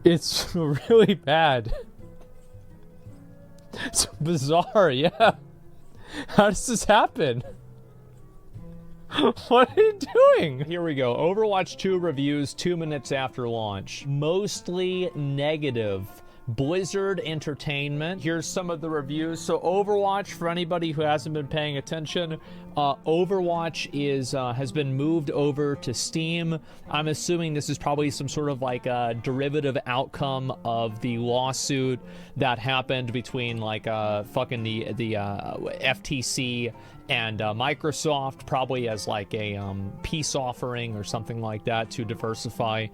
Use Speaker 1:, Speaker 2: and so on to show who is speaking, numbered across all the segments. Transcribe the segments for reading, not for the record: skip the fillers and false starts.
Speaker 1: It's really bad. It's bizarre, yeah. How does this happen? What are you doing? Here we go. Overwatch 2 reviews 2 minutes after launch. Mostly negative. Blizzard Entertainment. Here's some of the reviews. So Overwatch, for anybody who hasn't been paying attention, Overwatch has been moved over to Steam. I'm assuming this is probably some sort of like a derivative outcome of the lawsuit that happened between like fucking the FTC and Microsoft, probably as like a peace offering or something like that to diversify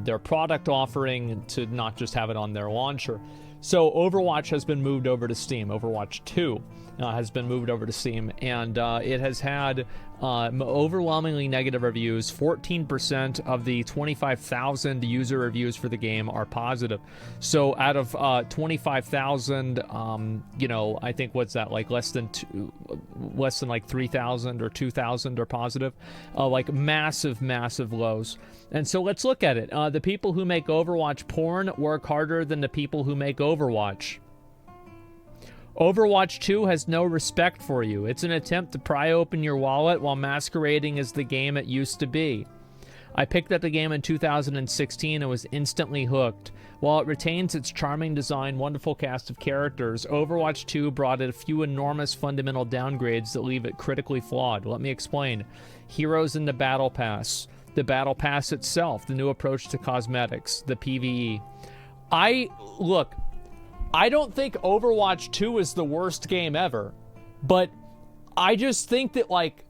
Speaker 1: their product offering, to not just have it on their launcher. So Overwatch has been moved over to Steam. Overwatch 2 has been moved over to Steam, and it has had overwhelmingly negative reviews. 14% of the 25,000 user reviews for the game are positive. So out of 25,000, you know, I think what's that, like less than like 3,000 or 2,000 are positive. Like massive lows. And so let's look at it. The people who make Overwatch porn work harder than the people who make Overwatch. Overwatch 2 has no respect for you. It's an attempt to pry open your wallet while masquerading as the game it used to be. I picked up the game in 2016 and was instantly hooked. While it retains its charming design, wonderful cast of characters, Overwatch 2 brought it a few enormous fundamental downgrades that leave it critically flawed. Let me explain. Heroes in the Battle Pass. The Battle Pass itself, the new approach to cosmetics, the PvE. Look, I don't think Overwatch 2 is the worst game ever, but I just think that like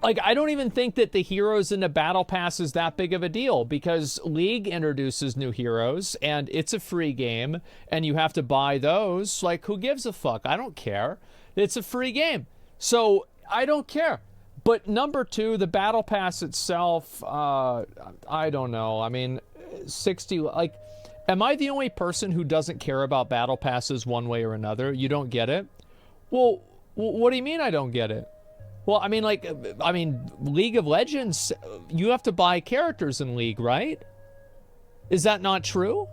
Speaker 1: I don't even think that the heroes in the Battle Pass is that big of a deal, because League introduces new heroes and it's a free game and you have to buy those. Like, who gives a fuck? I don't care. It's a free game. So I don't care. But number 2, the Battle Pass itself, I don't know. I mean, 60, like, am I the only person who doesn't care about Battle Passes one way or another? You don't get it? Well, what do you mean I don't get it? Well, I mean, League of Legends, you have to buy characters in League, right? Is that not true?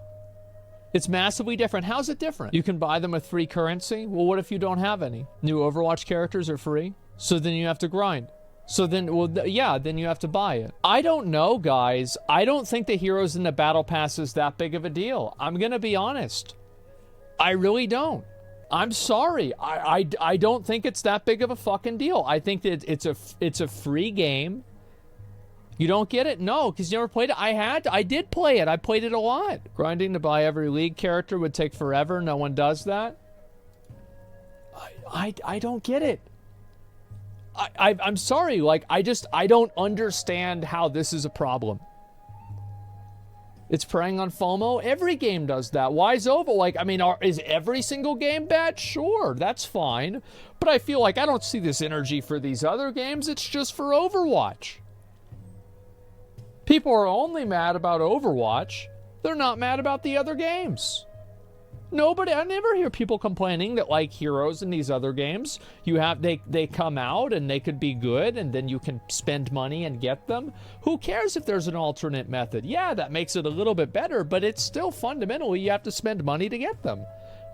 Speaker 1: It's massively different. How's it different? You can buy them with free currency? Well, what if you don't have any? New Overwatch characters are free, so then you have to grind. So then, well, yeah, then you have to buy it. I don't know, guys. I don't think the heroes in the Battle Pass is that big of a deal. I'm going to be honest. I really don't. I'm sorry. I don't think it's that big of a fucking deal. I think that it's a free game. You don't get it? No, because you never played it. I did play it. I played it a lot. Grinding to buy every League character would take forever. No one does that. I don't get it. I'm sorry. Like, I don't understand how this is a problem. It's preying on FOMO. Every game does that. Why is over? Like, I mean, is every single game bad? Sure, that's fine. But I feel like I don't see this energy for these other games. It's just for Overwatch. People are only mad about Overwatch. They're not mad about the other games. Nobody, I never hear people complaining that, like, heroes in these other games, they come out and they could be good and then you can spend money and get them. Who cares if there's an alternate method? Yeah, that makes it a little bit better, but it's still fundamentally you have to spend money to get them.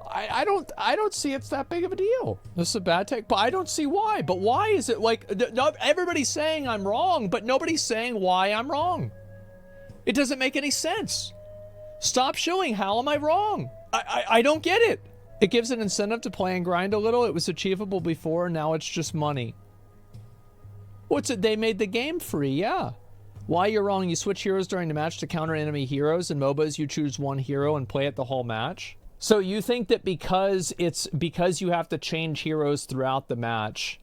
Speaker 1: I don't see it's that big of a deal. This is a bad take, but I don't see why. But why is it like, everybody's saying I'm wrong, but nobody's saying why I'm wrong. It doesn't make any sense. Stop showing how am I wrong? I don't get it. It gives an incentive to play and grind a little. It was achievable before, now it's just money. What's it? They made the game free, yeah. Why you're wrong, you switch heroes during the match to counter enemy heroes. In MOBAs, you choose one hero and play it the whole match. So you think that because you have to change heroes throughout the match,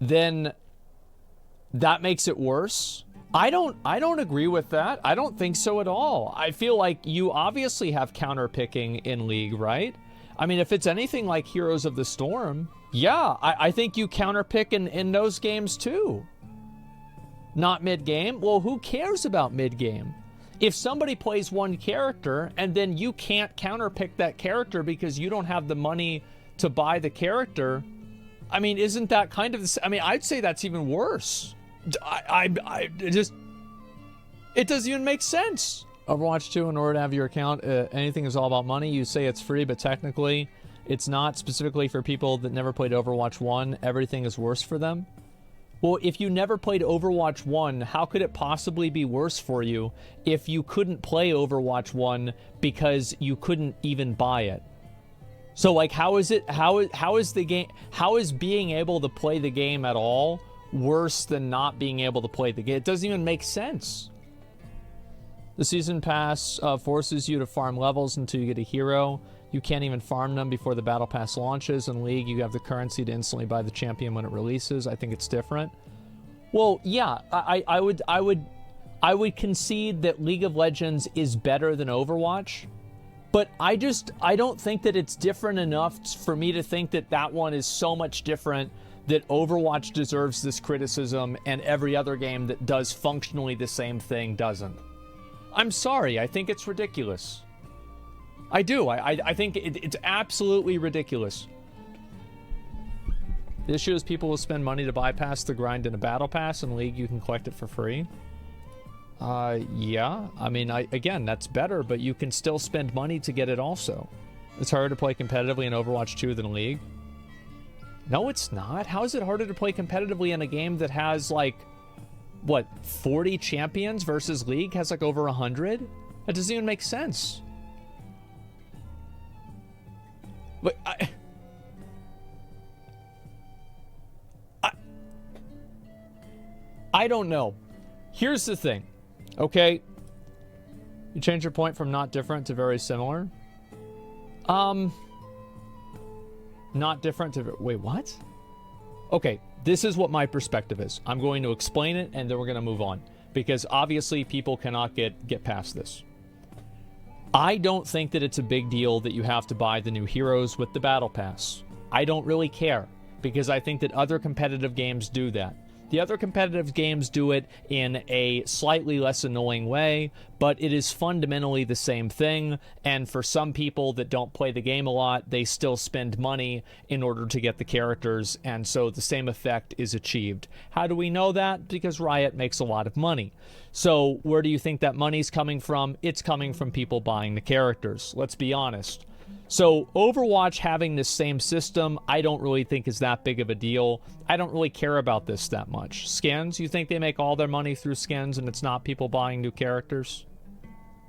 Speaker 1: then that makes it worse? I don't agree with that. I don't think so at all. I feel like you obviously have counter picking in League, right? I mean, if it's anything like Heroes of the Storm, yeah, I think you counter pick in those games too. Not mid-game? Well, who cares about mid-game? If somebody plays one character and then you can't counter pick that character because you don't have the money to buy the character, I mean, isn't that kind of the, I mean, I'd say that's even worse. It doesn't even make sense. Overwatch 2, in order to have your account, anything is all about money. You say it's free, but technically it's not, specifically for people that never played Overwatch 1. Everything is worse for them. Well, if you never played Overwatch 1, how could it possibly be worse for you if you couldn't play Overwatch 1 because you couldn't even buy it? So, like, how is being able to play the game at all worse than not being able to play the game? It doesn't even make sense. The season pass forces you to farm levels until you get a hero. You can't even farm them before the battle pass launches. In League, you have the currency to instantly buy the champion when it releases. I think it's different. Well, yeah, I would concede that League of Legends is better than Overwatch, but I don't think that it's different enough for me to think that that one is so much different that Overwatch deserves this criticism and every other game that does functionally the same thing doesn't. I'm sorry, I think it's ridiculous. I do. I think it's absolutely ridiculous. The issue is people will spend money to bypass the grind in a battle pass. In League, you can collect it for free. Yeah. I mean, again, that's better, but you can still spend money to get it also. It's harder to play competitively in Overwatch 2 than League. No, it's not. How is it harder to play competitively in a game that has, like, what, 40 champions versus League has, like, over 100? That doesn't even make sense. But I don't know. Here's the thing, okay? You change your point from not different to very similar. Not different to... Wait, what? Okay, this is what my perspective is. I'm going to explain it, and then we're going to move on. Because obviously people cannot get past this. I don't think that it's a big deal that you have to buy the new heroes with the battle pass. I don't really care, because I think that other competitive games do that. The other competitive games do it in a slightly less annoying way, but it is fundamentally the same thing, and for some people that don't play the game a lot, they still spend money in order to get the characters, and so the same effect is achieved. How do we know that? Because Riot makes a lot of money. So where do you think that money's coming from? It's coming from people buying the characters. Let's be honest. So Overwatch having this same system, I don't really think is that big of a deal. I don't really care about this that much. Skins, you think they make all their money through skins and it's not people buying new characters?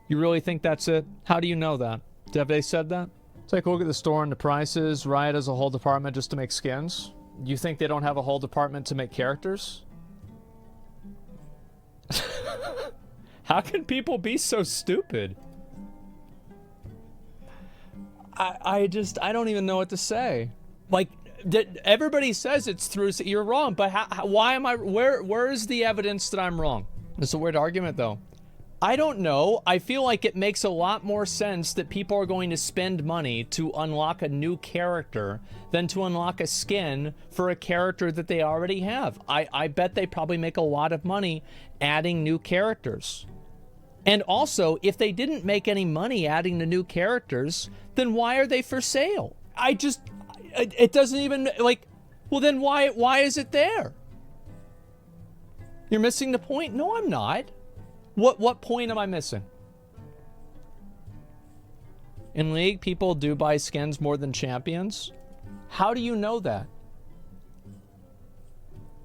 Speaker 1: You really think that's it? How do you know that? Have they said that? Take a look at the store and the prices. Riot has a whole department just to make skins. You think they don't have a whole department to make characters? How can people be so stupid? I don't even know what to say. Like, everybody says it's through, you're wrong, but why am I, where is the evidence that I'm wrong? It's a weird argument, though. I don't know. I feel like it makes a lot more sense that people are going to spend money to unlock a new character than to unlock a skin for a character that they already have. I bet they probably make a lot of money adding new characters. And also, if they didn't make any money adding the new characters, then why are they for sale? It doesn't even, like, well then why is it there? You're missing the point? No, I'm not. What point am I missing? In League, people do buy skins more than champions. How do you know that?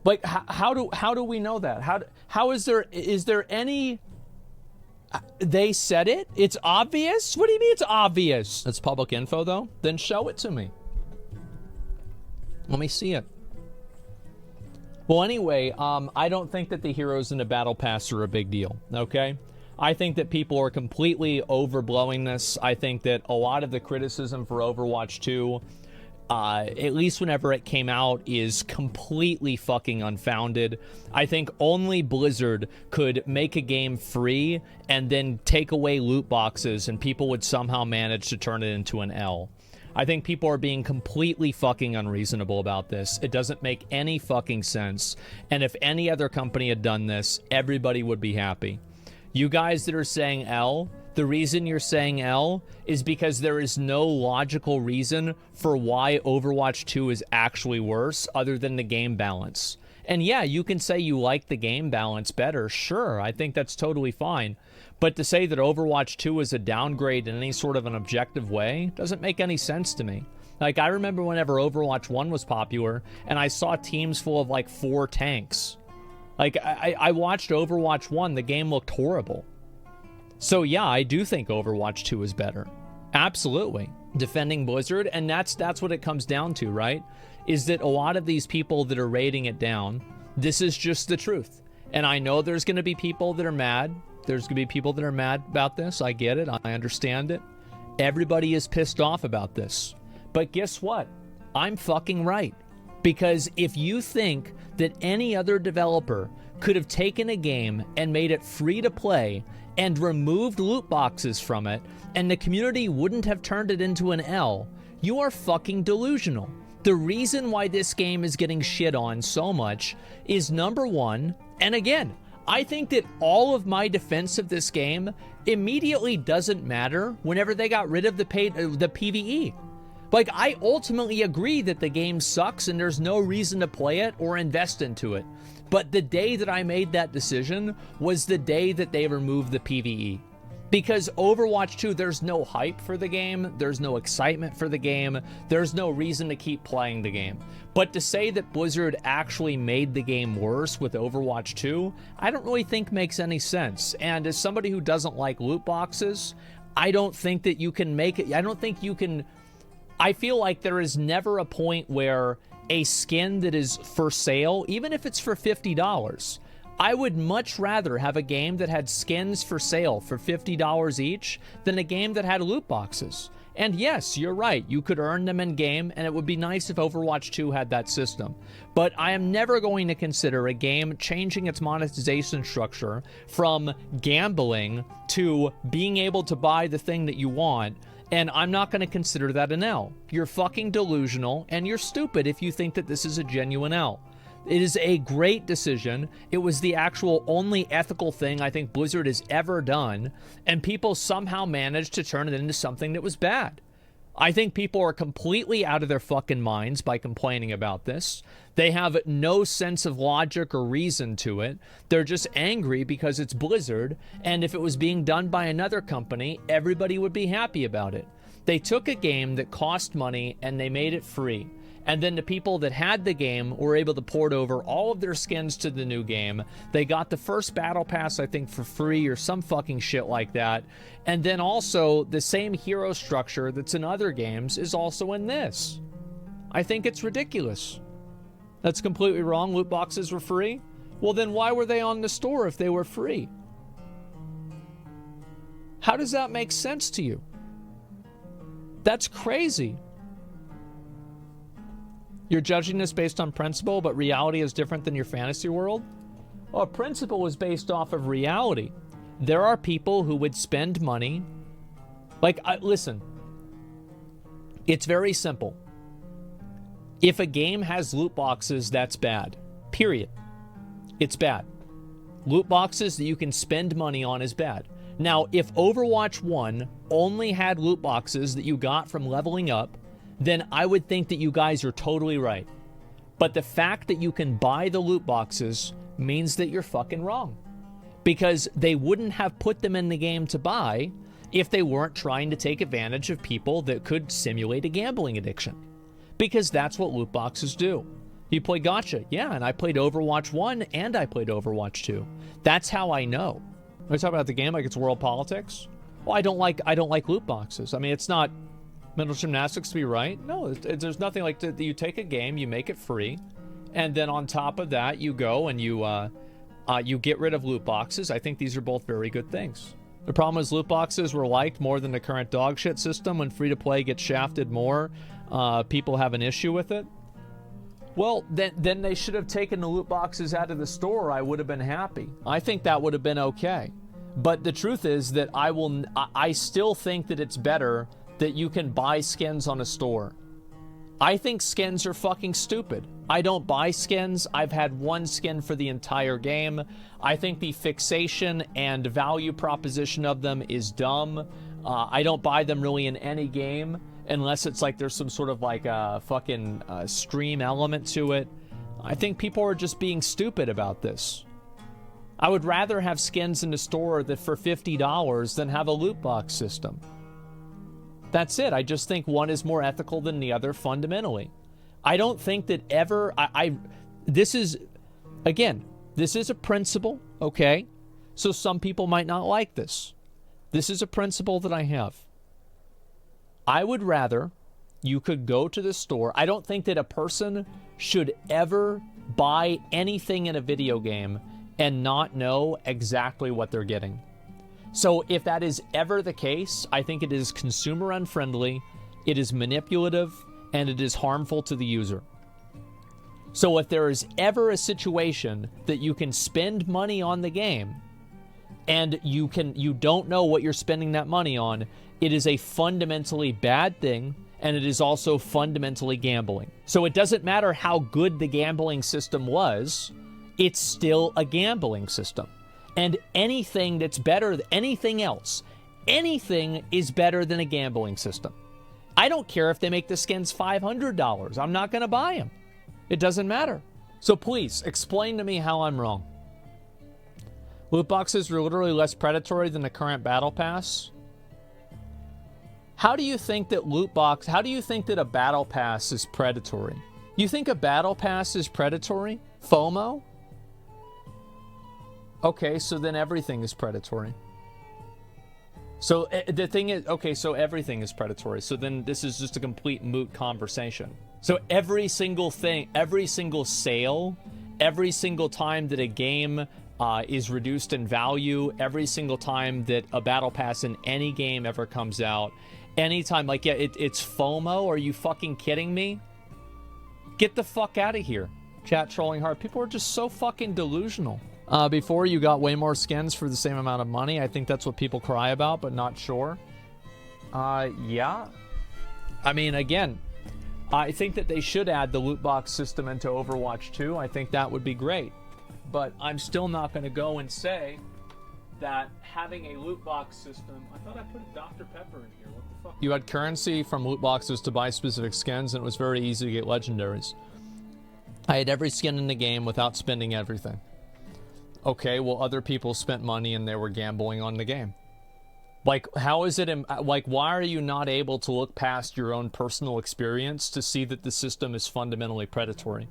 Speaker 1: Like, how do we know that? How is there any... They said it? It's obvious? What do you mean it's obvious? It's public info, though? Then show it to me. Let me see it. Well, anyway, I don't think that the heroes in the battle pass are a big deal, okay? I think that people are completely overblowing this. I think that a lot of the criticism for Overwatch 2, at least whenever it came out, is completely fucking unfounded. I think only Blizzard could make a game free and then take away loot boxes and people would somehow manage to turn it into an L. I think people are being completely fucking unreasonable about this. It doesn't make any fucking sense. And if any other company had done this, everybody would be happy. You guys that are saying L, the reason you're saying L is because there is no logical reason for why Overwatch 2 is actually worse other than the game balance. And yeah, you can say you like the game balance better. Sure, I think that's totally fine. But to say that Overwatch 2 is a downgrade in any sort of an objective way doesn't make any sense to me. Like, I remember whenever Overwatch 1 was popular, and I saw teams full of, like, 4 tanks. Like, I watched Overwatch 1, the game looked horrible. So yeah, I do think Overwatch 2 is better. Absolutely. Defending Blizzard, and that's what it comes down to, right? Is that a lot of these people that are rating it down, this is just the truth. And I know there's going to be people that are mad. There's going to be people that are mad about this. I get it. I understand it. Everybody is pissed off about this. But guess what? I'm fucking right. Because if you think that any other developer could have taken a game and made it free to play and removed loot boxes from it, and the community wouldn't have turned it into an L, you are fucking delusional. The reason why this game is getting shit on so much is, number one, and again, I think that all of my defense of this game immediately doesn't matter whenever they got rid of the PvE. Like, I ultimately agree that the game sucks and there's no reason to play it or invest into it. But the day that I made that decision was the day that they removed the PvE. Because Overwatch 2, there's no hype for the game, there's no excitement for the game, there's no reason to keep playing the game. But to say that Blizzard actually made the game worse with Overwatch 2, I don't really think makes any sense. And as somebody who doesn't like loot boxes, I don't think that you can make it, I feel like there is never a point where a skin that is for sale, even if it's for $50, I would much rather have a game that had skins for sale for $50 each than a game that had loot boxes. And yes, you're right, you could earn them in game, and it would be nice if Overwatch 2 had that system. But I am never going to consider a game changing its monetization structure from gambling to being able to buy the thing that you want, and I'm not going to consider that an L. You're fucking delusional, and you're stupid if you think that this is a genuine L. It is a great decision. It was the actual only ethical thing I think Blizzard has ever done, and people somehow managed to turn it into something that was bad. I think people are completely out of their fucking minds by complaining about this. They have no sense of logic or reason to it. They're just angry because it's Blizzard, and if it was being done by another company, everybody would be happy about it. They took a game that cost money and they made it free. And then the people that had the game were able to port over all of their skins to the new game. They got the first battle pass, I think, for free or some fucking shit like that. And then also, the same hero structure that's in other games is also in this. I think it's ridiculous. That's completely wrong. Loot boxes were free? Well, then why were they on the store if they were free? How does that make sense to you? That's crazy. You're judging this based on principle, but reality is different than your fantasy world? Well, principle is based off of reality. There are people who would spend money. Listen, it's very simple. If a game has loot boxes, that's bad. Period. It's bad. Loot boxes that you can spend money on is bad. Now, if Overwatch 1 only had loot boxes that you got from leveling up, then I would think that you guys are totally right. But the fact that you can buy the loot boxes means that you're fucking wrong. Because they wouldn't have put them in the game to buy if they weren't trying to take advantage of people that could simulate a gambling addiction. Because that's what loot boxes do. You play gacha. Yeah, and I played Overwatch 1 and I played Overwatch 2. That's how I know. When I talk about the game like it's world politics, well, I don't like loot boxes. I mean, it's not mental gymnastics to be right. No, there's nothing like that. You take a game, you make it free, and then on top of that, you go and you get rid of loot boxes. I think these are both very good things. The problem is loot boxes were liked more than the current dog shit system. When free-to-play gets shafted more, people have an issue with it. Well, then they should have taken the loot boxes out of the store. I would have been happy. I think that would have been okay. But the truth is that I still think that it's better that you can buy skins on a store. I think skins are fucking stupid. I don't buy skins. I've had one skin for the entire game. I think the fixation and value proposition of them is dumb. I don't buy them really in any game unless it's like there's some sort of like a fucking stream element to it. I think people are just being stupid about this. I would rather have skins in the store that for $50 than have a loot box system. That's it. I just think one is more ethical than the other fundamentally. I don't think that ever... this is, again, this is a principle, okay? So some people might not like this. This is a principle that I have. I would rather you could go to the store. I don't think that a person should ever buy anything in a video game and not know exactly what they're getting. So if that is ever the case, I think it is consumer unfriendly, it is manipulative, and it is harmful to the user. So if there is ever a situation that you can spend money on the game and you don't know what you're spending that money on, it is a fundamentally bad thing, and it is also fundamentally gambling. So it doesn't matter how good the gambling system was, it's still a gambling system. And anything that's better than anything else, anything is better than a gambling system. I don't care if they make the skins $500. I'm not going to buy them. It doesn't matter. So please, explain to me how I'm wrong. Loot boxes are literally less predatory than the current battle pass. How do you think that how do you think that a battle pass is predatory? You think a battle pass is predatory? FOMO? Okay, so then everything is predatory. So the thing is, okay, so everything is predatory. So then this is just a complete moot conversation. So every single thing, every single sale, every single time that a game is reduced in value, every single time that a battle pass in any game ever comes out, anytime, like, yeah, it's FOMO. Are you fucking kidding me? Get the fuck out of here. Chat trolling hard. People are just so fucking delusional. Before, you got way more skins for the same amount of money. I think that's what people cry about, but not sure. Yeah. I mean, again, I think that they should add the loot box system into Overwatch 2. I think that would be great. But I'm still not going to go and say that having a loot box system... I thought I put a Dr. Pepper in here. What the fuck? You had currency from loot boxes to buy specific skins, and it was very easy to get legendaries. I had every skin in the game without spending everything. Okay, well, other people spent money and they were gambling on the game. Like, how is it, like, why are you not able to look past your own personal experience to see that the system is fundamentally predatory?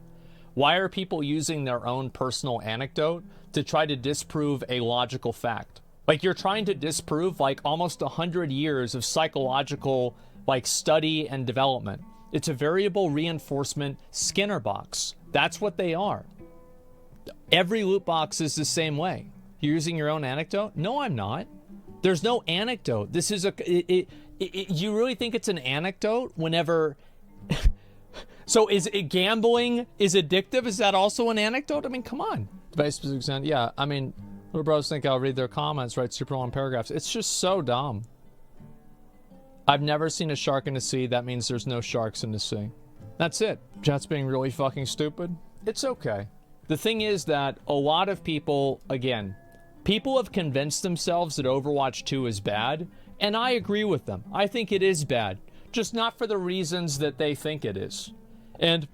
Speaker 1: Why are people using their own personal anecdote to try to disprove a logical fact? Like, you're trying to disprove, like, almost 100 years of psychological, like, study and development. It's a variable reinforcement Skinner box. That's what they are. Every loot box is the same way. You're using your own anecdote? No, I'm not. There's no anecdote. This is you really think it's an anecdote whenever... So is it gambling is addictive? Is that also an anecdote? I mean, come on. Yeah, I mean, little bros think I'll read their comments, write super long paragraphs. It's just so dumb. I've never seen a shark in the sea. That means there's no sharks in the sea. That's it. Chat's being really fucking stupid. It's okay. The thing is that a lot of people, again, people have convinced themselves that Overwatch 2 is bad, and I agree with them. I think it is bad, just not for the reasons that they think it is. And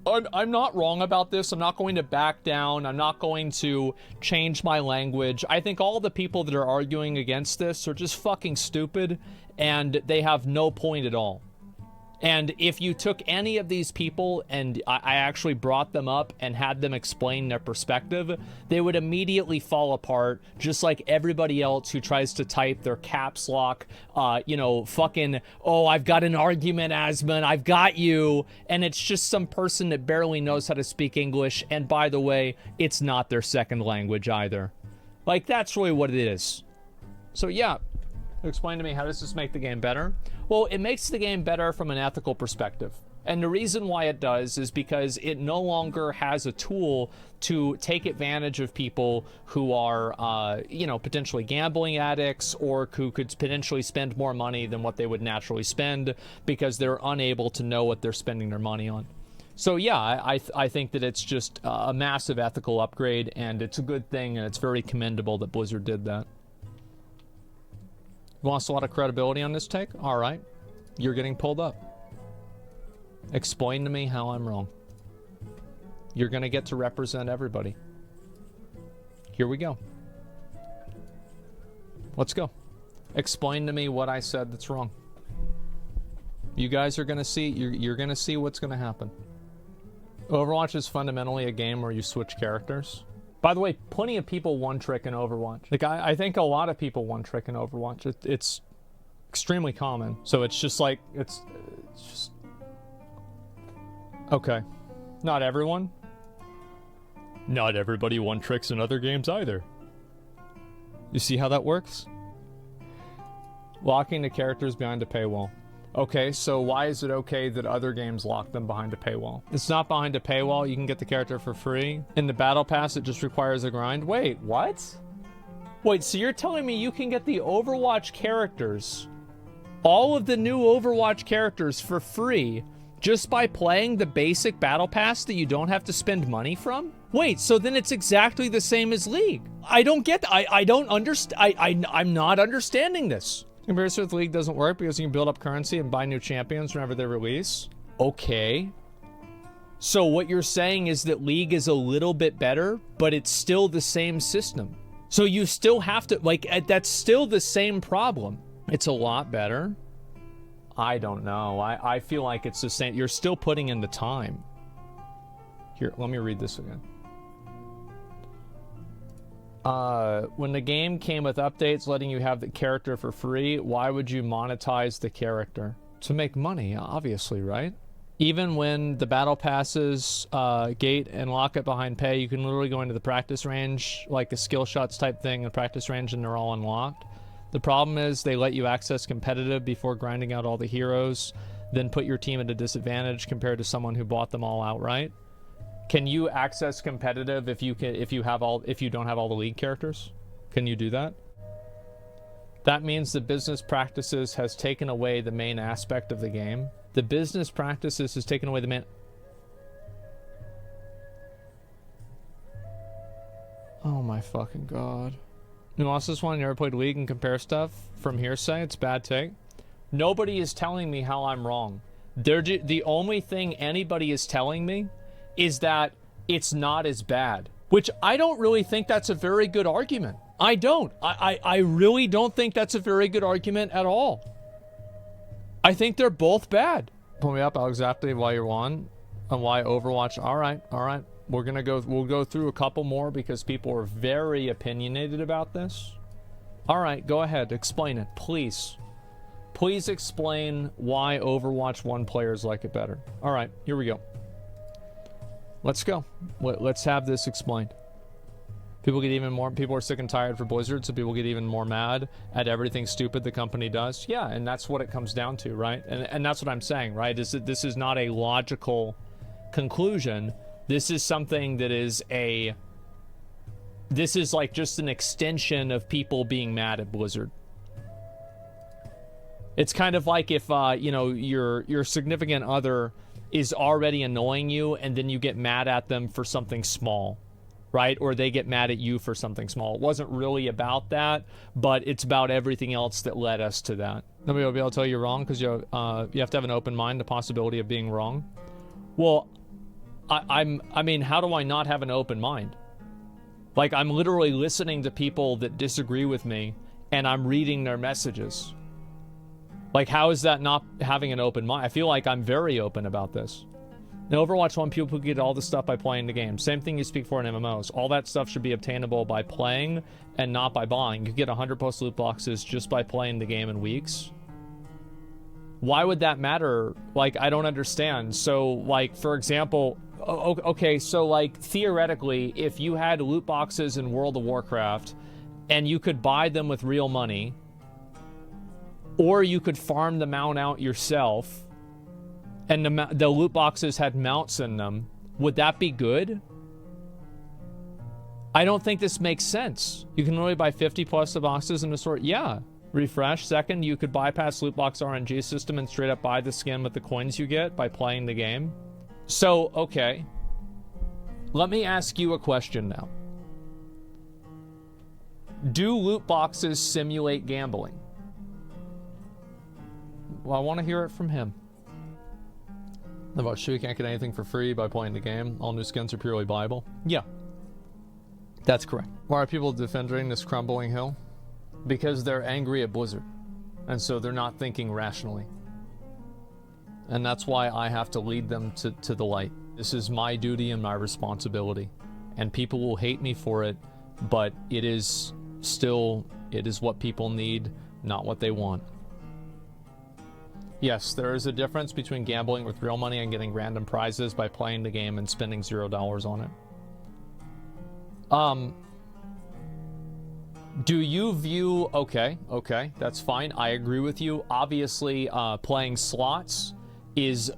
Speaker 1: I'm not wrong about this. I'm not going to back down. I'm not going to change my language. I think all the people that are arguing against this are just fucking stupid, and they have no point at all. And if you took any of these people and I actually brought them up and had them explain their perspective, they would immediately fall apart, just like everybody else who tries to type their caps lock, fucking, oh, I've got an argument, Asmon, I've got you. And it's just some person that barely knows how to speak English. And by the way, it's not their second language either. Like, that's really what it is. So yeah, explain to me, how does this make the game better? Well, it makes the game better from an ethical perspective. And the reason why it does is because it no longer has a tool to take advantage of people who are, potentially gambling addicts, or who could potentially spend more money than what they would naturally spend because they're unable to know what they're spending their money on. So yeah, I think that it's just a massive ethical upgrade, and it's a good thing, and it's very commendable that Blizzard did that. Lost a lot of credibility on this take? All right. You're getting pulled up. Explain to me how I'm wrong. You're going to get to represent everybody. Here we go. Let's go. Explain to me what I said that's wrong. You guys are going to see, you're going to see what's going to happen. Overwatch is fundamentally a game where you switch characters. By the way, plenty of people one-trick in Overwatch. Like, I think a lot of people one-trick in Overwatch. It's extremely common. So it's just like, it's just... Okay. Not everyone. Not everybody one-tricks in other games either. You see how that works? Locking the characters behind a paywall. Okay, so why is it okay that other games lock them behind a paywall? It's not behind a paywall. You can get the character for free. In the Battle Pass, it just requires a grind. Wait, what? Wait, so you're telling me you can get the Overwatch characters, all of the new Overwatch characters for free, just by playing the basic Battle Pass that you don't have to spend money from? Wait, so then it's exactly the same as League. I don't get, I don't understand, I'm not understanding this. Comparison with League doesn't work because you can build up currency and buy new champions whenever they release. Okay. So what you're saying is that League is a little bit better, but it's still the same system. So you still have to, like, that's still the same problem. It's a lot better. I don't know. I feel like it's the same. You're still putting in the time. Here, let me read this again. When the game came with updates letting you have the character for free, why would you monetize the character? To make money, obviously, right? Even when the battle passes gate and lock it behind pay, you can literally go into the practice range, like a skill shots type thing, and practice range, and they're all unlocked. The problem is they let you access competitive before grinding out all the heroes, then put your team at a disadvantage compared to someone who bought them all outright. Can you access competitive if you don't have all the League characters? Can you do that? That means the business practices has taken away the main aspect of the game. The business practices has taken away the main... Oh my fucking god. Nuances one, you ever played League and compare stuff from hearsay? It's bad take. Nobody is telling me how I'm wrong. The only thing anybody is telling me is that it's not as bad, which I don't really think that's a very good argument. I don't. I really don't think that's a very good argument at all. I think they're both bad. Pull me up, Alex Zapti, while you're on, and why Overwatch. All right. We'll go through a couple more because people are very opinionated about this. All right, go ahead, explain it, please. Please explain why Overwatch 1 players like it better. All right, here we go. Let's go. Let's have this explained. People are sick and tired for Blizzard, so people get even more mad at everything stupid the company does. Yeah, and that's what it comes down to, right? And that's what I'm saying, right? Is that this is not a logical conclusion. This is something that is this is like just an extension of people being mad at Blizzard. It's kind of like if, you know, your significant other is already annoying you and then you get mad at them for something small, right? Or they get mad at you for something small. It wasn't really about that, but it's about everything else that led us to that. Nobody will be able to tell you wrong because you have to have an open mind, the possibility of being wrong. Well, I mean, how do I not have an open mind? Like, I'm literally listening to people that disagree with me and I'm reading their messages. Like, how is that not having an open mind? I feel like I'm very open about this. In Overwatch 1, people get all the stuff by playing the game. Same thing you speak for in MMOs. All that stuff should be obtainable by playing and not by buying. You get 100 post loot boxes just by playing the game in weeks. Why would that matter? Like, I don't understand. So, like, for example... Okay, so, like, theoretically, if you had loot boxes in World of Warcraft and you could buy them with real money, or you could farm the mount out yourself, and the loot boxes had mounts in them, would that be good? I don't think this makes sense. You can only buy 50 plus the boxes in the store. Yeah. Refresh. Second, you could bypass loot box RNG system and straight up buy the skin with the coins you get by playing the game. So, okay. Let me ask you a question now. Do loot boxes simulate gambling? Well, I want to hear it from him. About you can't get anything for free by playing the game. All new skins are purely buyable. Yeah, that's correct. Why are people defending this crumbling hill? Because they're angry at Blizzard. And so they're not thinking rationally. And that's why I have to lead them to the light. This is my duty and my responsibility. And people will hate me for it, but it is what people need, not what they want. Yes, there is a difference between gambling with real money and getting random prizes by playing the game and spending $0 on it. Do you view... Okay, that's fine. I agree with you. Obviously, playing slots is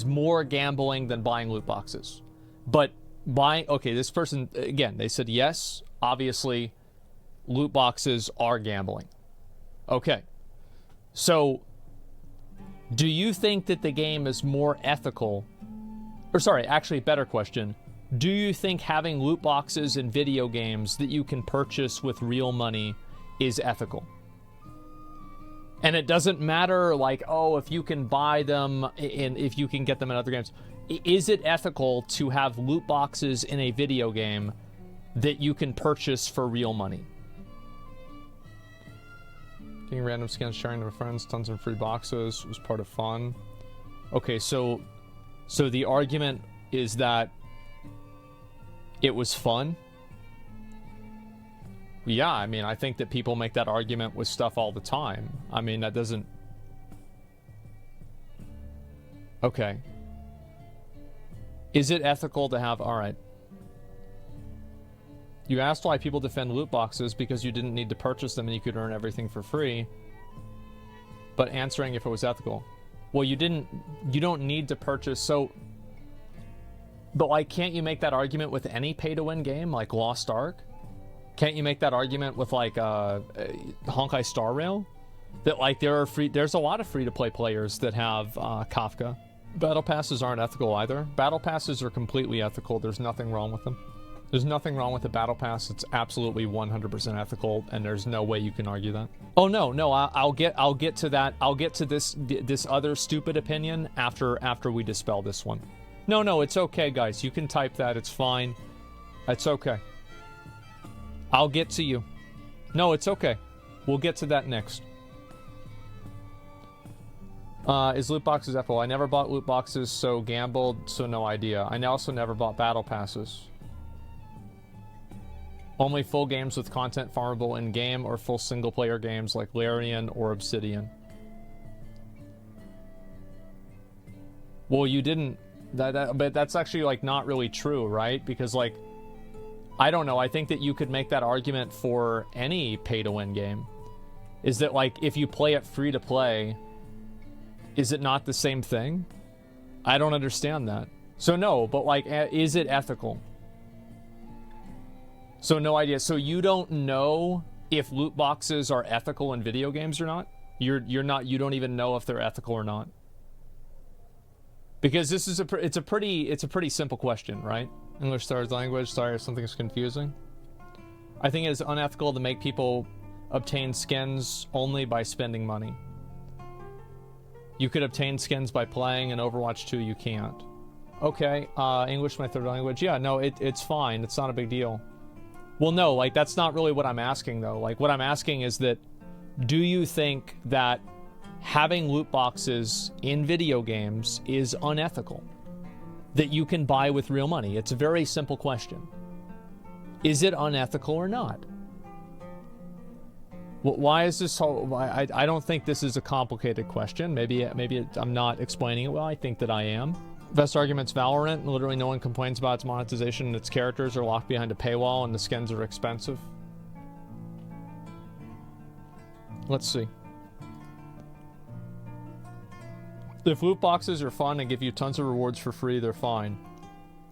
Speaker 1: more gambling than buying loot boxes. But okay, this person, again, they said yes, obviously, loot boxes are gambling. Okay. So, do you think that the game is more ethical? Or sorry, actually, better question. Do you think having loot boxes in video games that you can purchase with real money is ethical? And it doesn't matter, like, oh, if you can buy them and if you can get them in other games. Is it ethical to have loot boxes in a video game that you can purchase for real money? Getting random skins, sharing them with friends, tons of free boxes was part of fun. Okay, so the argument is that it was fun. Yeah, I mean, I think that people make that argument with stuff all the time. I mean, that doesn't... Okay. Is it ethical to have... Alright. You asked why people defend loot boxes because you didn't need to purchase them and you could earn everything for free. But answering if it was ethical. Well, you don't need to purchase, so... But, like, can't you make that argument with any pay-to-win game, like Lost Ark? Can't you make that argument with, like, Honkai Star Rail? That, like, there's a lot of free-to-play players that have Kafka. Battle passes aren't ethical either. Battle passes are completely ethical. There's nothing wrong with them. There's nothing wrong with the battle pass. It's absolutely 100% ethical, and there's no way you can argue that. Oh no, I'll get to that. I'll get to this other stupid opinion after we dispel this one. No, it's okay, guys. You can type that. It's fine. It's okay. I'll get to you. No, it's okay. We'll get to that next. Is loot boxes ethical? I never bought loot boxes, so gambled, so no idea. I also never bought battle passes. Only full games with content farmable in-game or full single-player games like Larian or Obsidian. Well, you didn't... but that's actually, like, not really true, right? Because, like, I don't know. I think that you could make that argument for any pay-to-win game. Is that, like, if you play it free-to-play, is it not the same thing? I don't understand that. So, no, but, like, is it ethical? So, no idea. So, you don't know if loot boxes are ethical in video games or not? You don't even know if they're ethical or not. Because this is it's a pretty simple question, right? English stars language. Sorry if something's confusing. I think it is unethical to make people obtain skins only by spending money. You could obtain skins by playing, in Overwatch 2 you can't. Okay, English my third language. Yeah, no, it's fine. It's not a big deal. Well, no, like, that's not really what I'm asking, though. Like, what I'm asking is that, do you think that having loot boxes in video games is unethical? That you can buy with real money? It's a very simple question. Is it unethical or not? Why is this whole... I don't think this is a complicated question. Maybe I'm not explaining it well. I think that I am. Best argument's Valorant. Literally no one complains about its monetization, and its characters are locked behind a paywall and the skins are expensive. Let's see. If loot boxes are fun and give you tons of rewards for free, they're fine.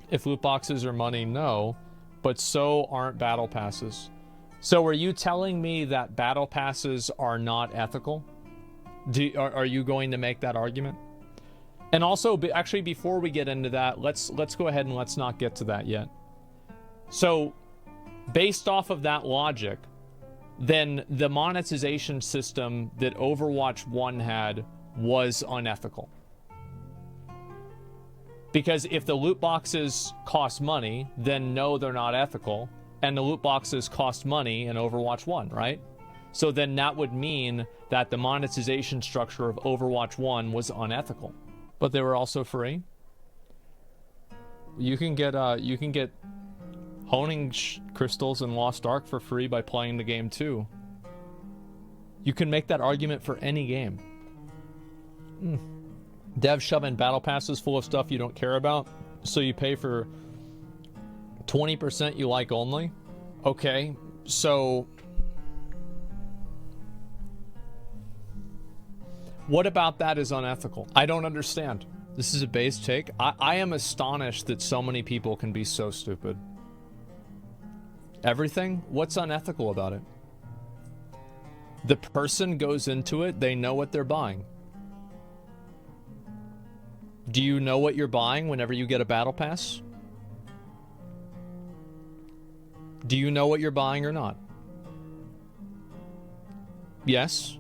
Speaker 1: If loot boxes are money, no. But so aren't battle passes. So are you telling me that battle passes are not ethical? Are you going to make that argument? And also, actually, before we get into that, let's go ahead and let's not get to that yet. So, based off of that logic, then the monetization system that Overwatch 1 had was unethical. Because if the loot boxes cost money, then no, they're not ethical. And the loot boxes cost money in Overwatch 1, right? So then that would mean that the monetization structure of Overwatch 1 was unethical. But they were also free. You can get honing crystals in Lost Ark for free by playing the game too. You can make that argument for any game. Devs shove in battle passes full of stuff you don't care about, so you pay for 20% you like only. Okay, so what about that is unethical? I don't understand. This is a base take. I am astonished that so many people can be so stupid. Everything? What's unethical about it? The person goes into it, they know what they're buying. Do you know what you're buying whenever you get a battle pass? Do you know what you're buying or not? Yes?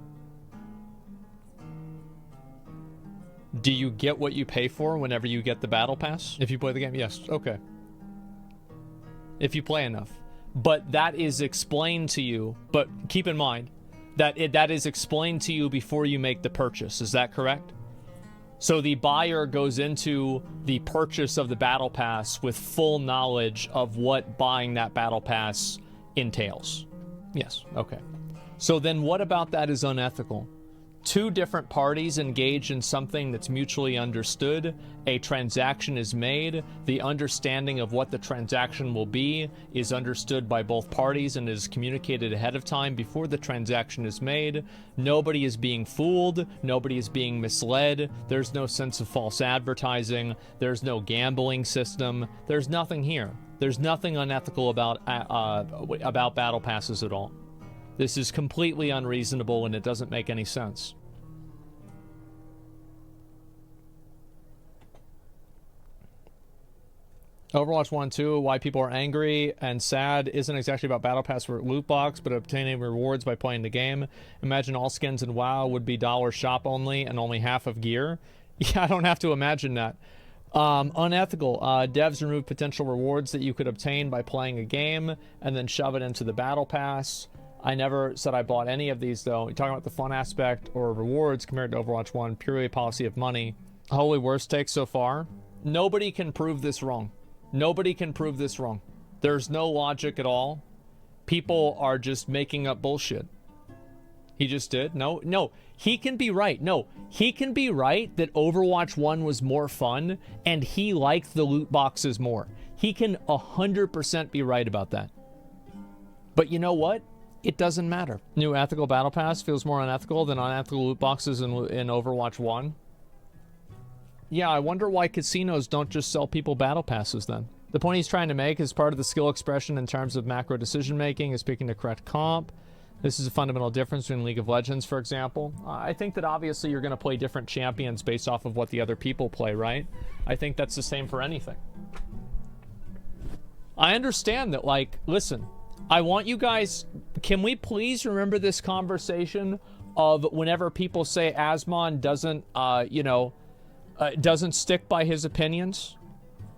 Speaker 1: Do you get what you pay for whenever you get the battle pass? If you play the game? Yes. Okay. If you play enough. But that is explained to you. But keep in mind that that is explained to you before you make the purchase. Is that correct? So the buyer goes into the purchase of the battle pass with full knowledge of what buying that battle pass entails. Yes. Okay. So then what about that is unethical? Two different parties engage in something that's mutually understood. A transaction is made. The understanding of what the transaction will be is understood by both parties and is communicated ahead of time before the transaction is made. Nobody is being fooled. Nobody is being misled. There's no sense of false advertising. There's no gambling system. There's nothing here. There's nothing unethical about battle passes at all. This is completely unreasonable and it doesn't make any sense. Overwatch 1 2, why people are angry and sad isn't exactly about battle pass or loot box, but obtaining rewards by playing the game. Imagine all skins in WoW would be dollar shop only and only half of gear. Yeah, I don't have to imagine that. Unethical. Devs remove potential rewards that you could obtain by playing a game and then shove it into the battle pass. I never said I bought any of these, though. You're talking about the fun aspect or rewards compared to Overwatch 1, purely a policy of money. Holy worst take so far. Nobody can prove this wrong. Nobody can prove this wrong. There's no logic at all. People are just making up bullshit. He just did? No. He can be right. No, he can be right that Overwatch 1 was more fun and he liked the loot boxes more. He can 100% be right about that. But you know what? It doesn't matter. New ethical battle pass feels more unethical than unethical loot boxes in Overwatch 1. Yeah, I wonder why casinos don't just sell people battle passes then. The point he's trying to make is part of the skill expression in terms of macro decision making is picking the correct comp. This is a fundamental difference between League of Legends, for example. I think that obviously you're going to play different champions based off of what the other people play, right? I think that's the same for anything. I understand that, like, listen, I want you guys, can we please remember this conversation of whenever people say Asmon doesn't, doesn't stick by his opinions?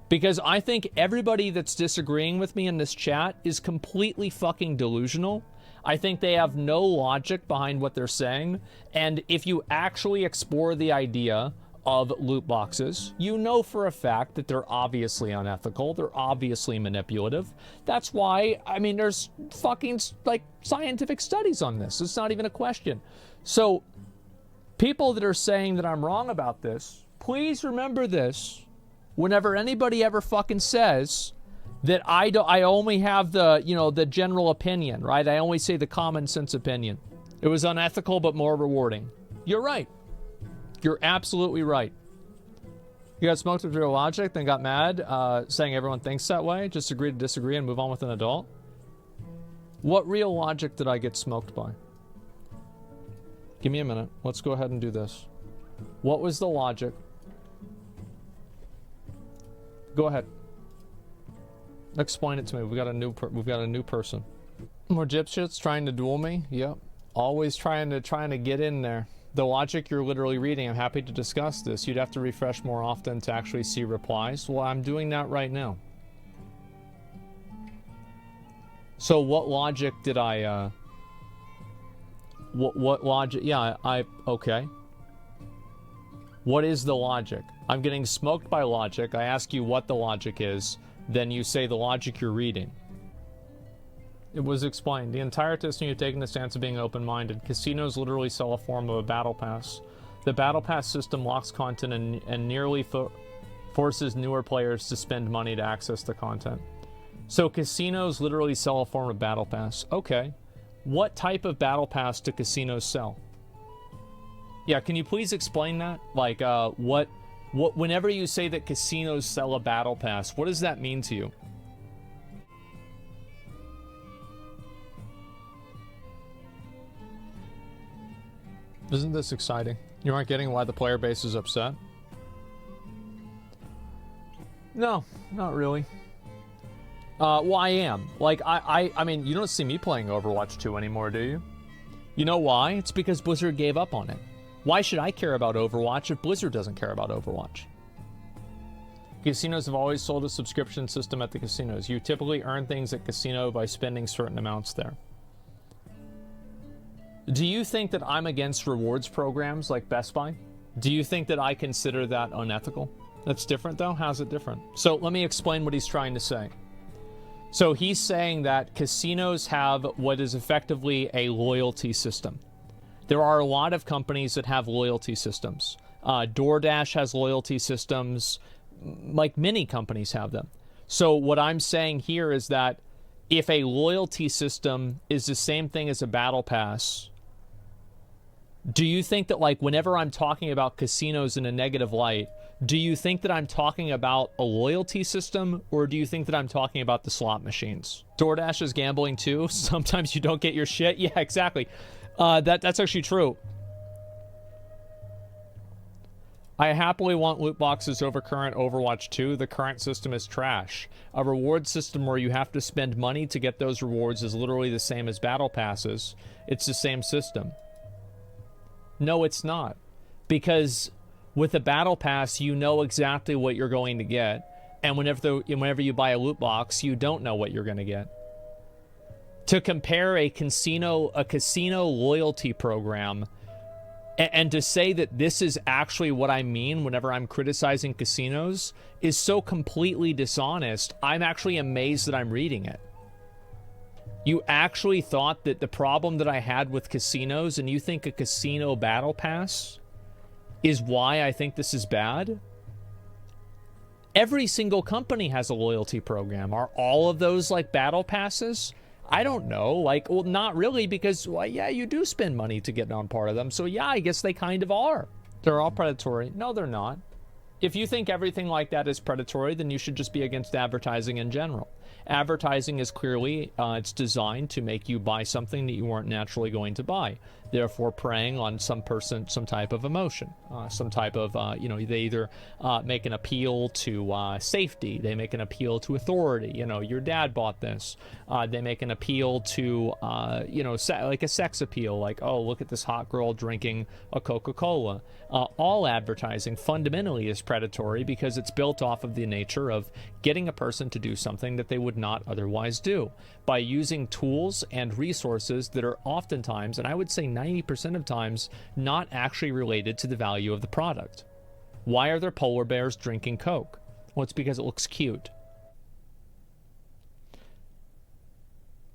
Speaker 1: Because I think everybody that's disagreeing with me in this chat is completely fucking delusional. I think they have no logic behind what they're saying. And if you actually explore the idea of loot boxes, you know for a fact that they're obviously unethical. They're obviously manipulative. That's why, I mean, there's fucking, like, scientific studies on this. It's not even a question. So, people that are saying that I'm wrong about this, please remember this whenever anybody ever fucking says that I only have the, the general opinion, right? I only say the common sense opinion. It was unethical, but more rewarding. You're right. You're absolutely right. You got smoked with real logic, then got mad, saying everyone thinks that way. Just agree to disagree and move on with an adult. What real logic did I get smoked by? Give me a minute. Let's go ahead and do this. What was the logic? Go ahead. Explain it to me. We've got a new person. More gypshits trying to duel me. Yep. Always trying to get in there. The logic you're literally reading, I'm happy to discuss this. You'd have to refresh more often to actually see replies. Well, I'm doing that right now. So what logic did I, what logic? Yeah, okay. What is the logic? I'm getting smoked by logic. I ask you what the logic is. Then you say the logic you're reading. It was explained. The entire testing you've taken the stance of being open-minded. Casinos literally sell a form of a battle pass. The battle pass system locks content and nearly forces newer players to spend money to access the content. So casinos literally sell a form of battle pass. Okay. What type of battle pass do casinos sell? Yeah, can you please explain that? Like, whenever you say that casinos sell a battle pass, what does that mean to you? Isn't this exciting? You aren't getting why the player base is upset? No, not really. Well, I am. Like, I mean, you don't see me playing Overwatch 2 anymore, do you? You know why? It's because Blizzard gave up on it. Why should I care about Overwatch if Blizzard doesn't care about Overwatch? Casinos have always sold a subscription system at the casinos. You typically earn things at casino by spending certain amounts there. Do you think that I'm against rewards programs like Best Buy? Do you think that I consider that unethical? That's different, though? How's it different? So let me explain what he's trying to say. So he's saying that casinos have what is effectively a loyalty system. There are a lot of companies that have loyalty systems. DoorDash has loyalty systems, like many companies have them. So what I'm saying here is that if a loyalty system is the same thing as a battle pass, do you think that, like, whenever I'm talking about casinos in a negative light, do you think that I'm talking about a loyalty system, or do you think that I'm talking about the slot machines? DoorDash is gambling too. Sometimes you don't get your shit. Yeah, exactly. That's actually true. I happily want loot boxes over current Overwatch 2. The current system is trash. A reward system where you have to spend money to get those rewards is literally the same as battle passes. It's the same system. No, it's not. Because with a battle pass, you know exactly what you're going to get. And whenever you buy a loot box, you don't know what you're going to get. To compare a casino loyalty program and to say that this is actually what I mean whenever I'm criticizing casinos is so completely dishonest. I'm actually amazed that I'm reading it. You actually thought that the problem that I had with casinos, and you think a casino battle pass is why I think this is bad? Every single company has a loyalty program. Are all of those like battle passes? I don't know. Like, well, not really, because, well, yeah, you do spend money to get on part of them. So, yeah, I guess they kind of are. They're all predatory. No, they're not. If you think everything like that is predatory, then you should just be against advertising in general. Advertising is clearly, it's designed to make you buy something that you weren't naturally going to buy, therefore preying on some type of emotion, some type of, they either make an appeal to safety, they make an appeal to authority, your dad bought this, they make an appeal to, like a sex appeal, like, oh, look at this hot girl drinking a Coca-Cola. All advertising fundamentally is predatory because it's built off of the nature of getting a person to do something that they would not otherwise do by using tools and resources that are oftentimes, and I would say 90% of times, not actually related to the value of the product. Why are there polar bears drinking Coke? Well, it's because it looks cute.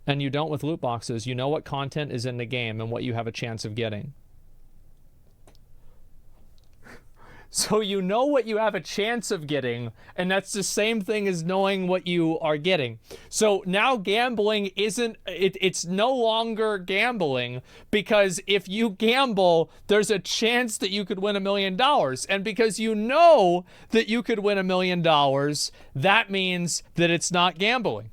Speaker 1: And you don't with loot boxes. You know what content is in the game and what you have a chance of getting. So you know what you have a chance of getting, and that's the same thing as knowing what you are getting. So now gambling it's no longer gambling, because if you gamble, there's a chance that you could win $1 million. And because you know that you could win $1 million, that means that it's not gambling.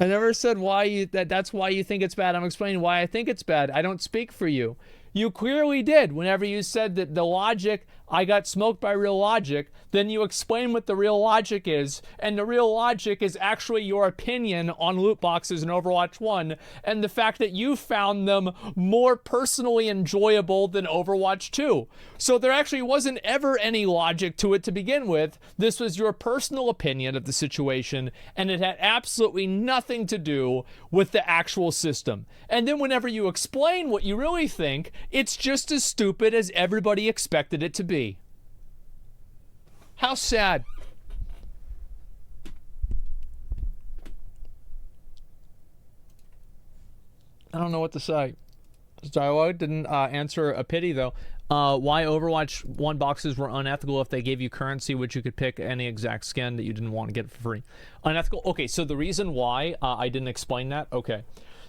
Speaker 1: I never said why that's why you think it's bad. I'm explaining why I think it's bad. I don't speak for you. You clearly did. Whenever you said that the logic, I got smoked by real logic, then you explain what the real logic is, and the real logic is actually your opinion on loot boxes in Overwatch 1, and the fact that you found them more personally enjoyable than Overwatch 2. So there actually wasn't ever any logic to it to begin with. This was your personal opinion of the situation, and it had absolutely nothing to do with the actual system. And then whenever you explain what you really think, it's just as stupid as everybody expected it to be. How sad. I don't know what to say. This dialogue didn't answer a pity, though. Why Overwatch 1 boxes were unethical if they gave you currency, which you could pick any exact skin that you didn't want to get for free. Unethical? Okay, so the reason why I didn't explain that, okay.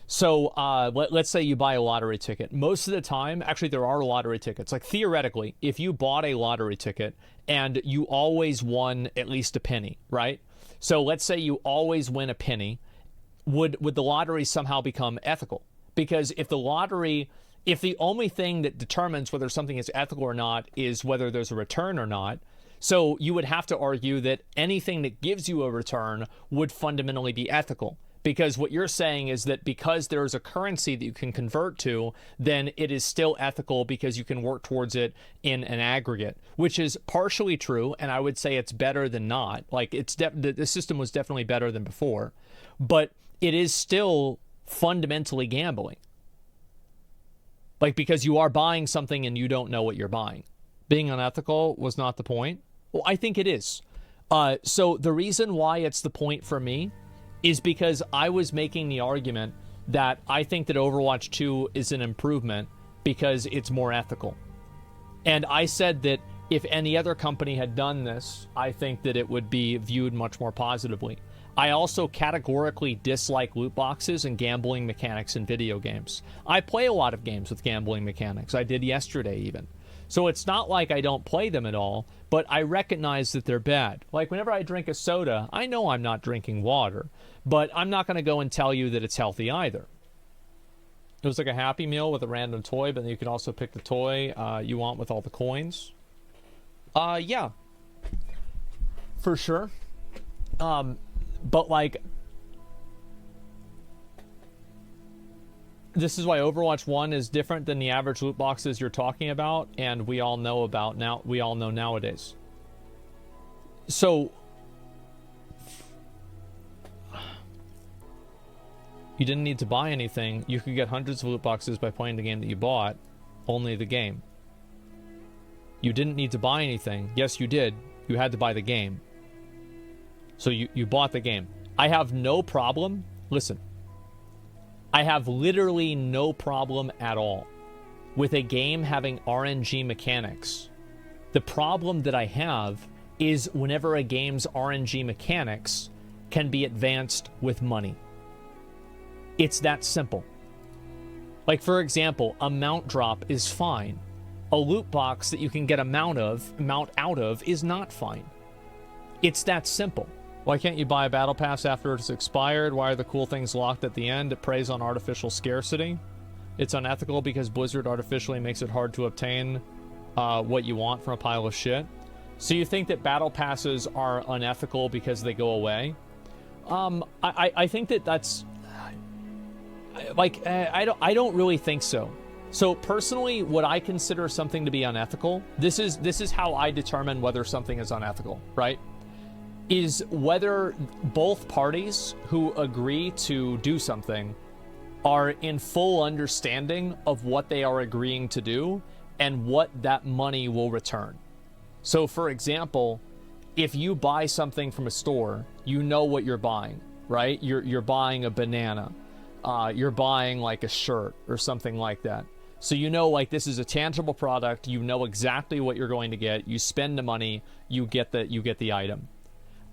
Speaker 1: So let's say you buy a lottery ticket. Most of the time, actually, there are lottery tickets. Like, theoretically, if you bought a lottery ticket and you always won at least a penny, right? So let's say you always win a penny, would the lottery somehow become ethical? Because if the only thing that determines whether something is ethical or not is whether there's a return or not, so you would have to argue that anything that gives you a return would fundamentally be ethical. Because what you're saying is that because there's a currency that you can convert to, then it is still ethical because you can work towards it in an aggregate, which is partially true, and I would say it's better than not. Like, the system was definitely better than before, but it is still fundamentally gambling. Like, because you are buying something and you don't know what you're buying. Being unethical was not the point? Well, I think it is. So the reason why it's the point for me is because I was making the argument that I think that Overwatch 2 is an improvement because it's more ethical. And I said that if any other company had done this, I think that it would be viewed much more positively. I also categorically dislike loot boxes and gambling mechanics in video games. I play a lot of games with gambling mechanics. I did yesterday even. So it's not like I don't play them at all, but I recognize that they're bad. Like, whenever I drink a soda, I know I'm not drinking water, but I'm not going to go and tell you that it's healthy either. It was like a Happy Meal with a random toy, but then you can also pick the toy you want with all the coins. Yeah. For sure. But, like, this is why Overwatch 1 is different than the average loot boxes you're talking about, and we all know nowadays. So you didn't need to buy anything. You could get hundreds of loot boxes by playing the game that you bought, only the game. You didn't need to buy anything. Yes, you did. You had to buy the game. So you bought the game. I have no problem. Listen. I have literally no problem at all with a game having RNG mechanics. The problem that I have is whenever a game's RNG mechanics can be advanced with money. It's that simple. Like, for example, a mount drop is fine. A loot box that you can get a mount out of is not fine. It's that simple. Why can't you buy a battle pass after it's expired? Why are the cool things locked at the end? It preys on artificial scarcity. It's unethical because Blizzard artificially makes it hard to obtain what you want from a pile of shit. So you think that battle passes are unethical because they go away? I think that's like I don't really think so. So personally, what I consider something to be unethical, this is how I determine whether something is unethical, right? Is whether both parties who agree to do something are in full understanding of what they are agreeing to do and what that money will return. So, for example, if you buy something from a store, you know what you're buying, right? You're buying a banana. You're buying like a shirt or something like that. So you know, like, this is a tangible product. You know exactly what you're going to get. You spend the money, you get the item.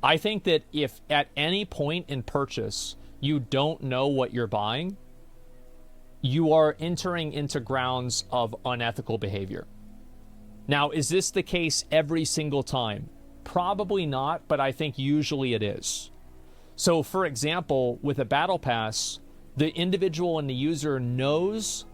Speaker 1: I think that if at any point in purchase you don't know what you're buying, you are entering into grounds of unethical behavior. Now, is this the case every single time? Probably not, but I think usually it is. So, for example, with a battle pass, the individual and the user knows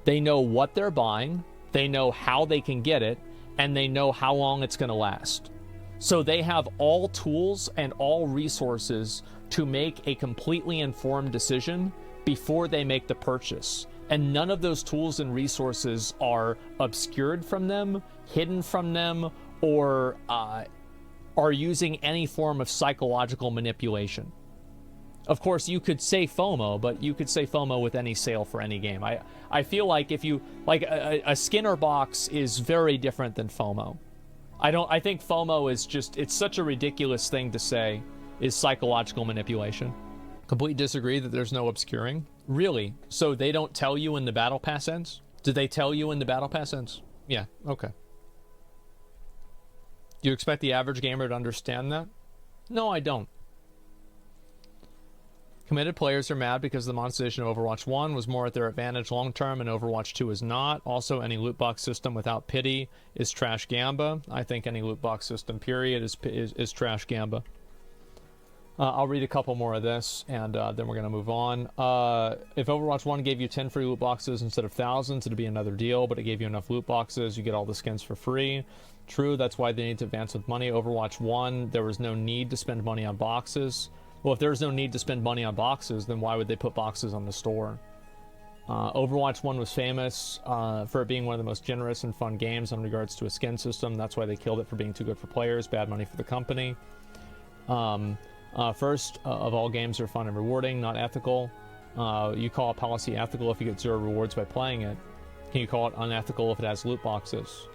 Speaker 1: They know what they're buying, they know how they can get it, and they know how long it's going to last. So they have all tools and all resources to make a completely informed decision before they make the purchase. And none of those tools and resources are obscured from them, hidden from them, or are using any form of psychological manipulation. Of course, you could say FOMO, but you could say FOMO with any sale for any game. I feel like if you, like a Skinner box is very different than FOMO. I think FOMO is just, it's such a ridiculous thing to say is psychological manipulation. Completely disagree that there's no obscuring. Really? So they don't tell you when the battle pass ends? Did they tell you when the battle pass ends? Yeah, okay. Do you expect the average gamer to understand that? No, I don't. Committed players are mad because the monetization of Overwatch 1 was more at their advantage long term and Overwatch 2 is not. Also, any loot box system without pity is trash gamba. I think any loot box system, period, is trash gamba. I'll read a couple more of this, and then we're going to move on. If Overwatch 1 gave you 10 free loot boxes instead of thousands, it'd be another deal, but it gave you enough loot boxes, you get all the skins for free. True, that's why they need to advance with money. Overwatch 1, there was no need to spend money on boxes. Well, if there's no need to spend money on boxes, then why would they put boxes on the store? Overwatch 1 was famous for it being one of the most generous and fun games in regards to a skin system. That's why they killed it for being too good for players. Bad money for the company. First of all, games are fun and rewarding, not ethical. You call a policy ethical if you get 0 rewards by playing it. Can you call it unethical if it has loot boxes?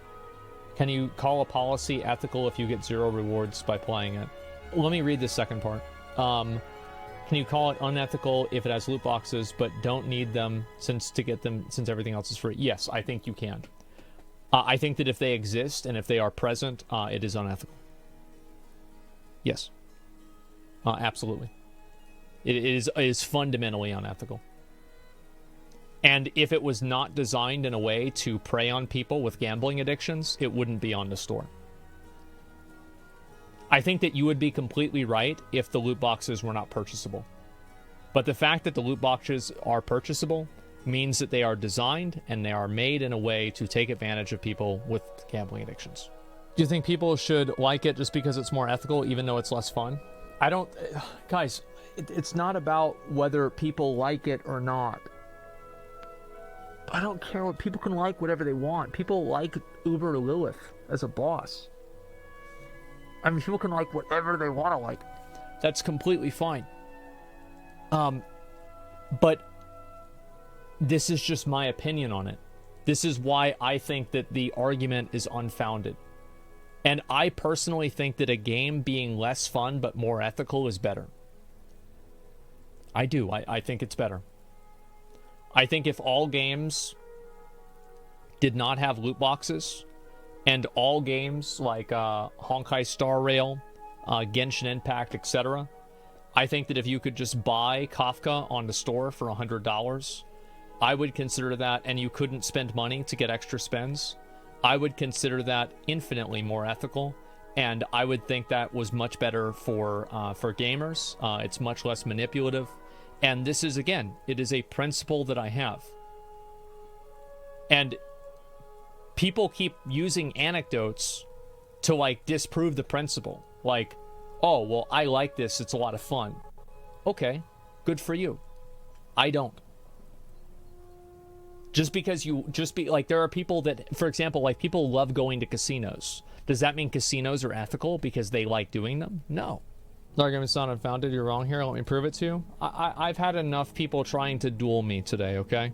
Speaker 1: Can you call a policy ethical if you get 0 rewards by playing it? Let me read this second part. Can you call it unethical if it has loot boxes but don't need them since everything else is free? Yes, I think you can. I think that if they exist and if they are present, it is unethical. Yes. Absolutely. It is fundamentally unethical. And if it was not designed in a way to prey on people with gambling addictions, it wouldn't be on the store. I think that you would be completely right if the loot boxes were not purchasable. But the fact that the loot boxes are purchasable means that they are designed and they are made in a way to take advantage of people with gambling addictions. Do you think people should like it just because it's more ethical, even though it's less fun? I don't... Guys, it's not about whether people like it or not. I don't care what... People can like whatever they want. People like Uber Lilith as a boss. I mean, people can like whatever they want to like. That's completely fine. But this is just my opinion on it. This is why I think that the argument is unfounded. And I personally think that a game being less fun but more ethical is better. I do. I think it's better. I think if all games did not have loot boxes, and all games like Honkai Star Rail, Genshin Impact, etc., I think that if you could just buy Kafka on the store for $100, I would consider that, and you couldn't spend money to get extra spends, I would consider that infinitely more ethical, and I would think that was much better for gamers. It's much less manipulative, and this is, again, it is a principle that I have. And people keep using anecdotes to, like, disprove the principle. Like, oh, well, I like this, it's a lot of fun. Okay, good for you. I don't. Just because there are people that, for example, like, people love going to casinos. Does that mean casinos are ethical because they like doing them? No. The argument's not unfounded. You're wrong here. Let me prove it to you. I've had enough people trying to duel me today, okay?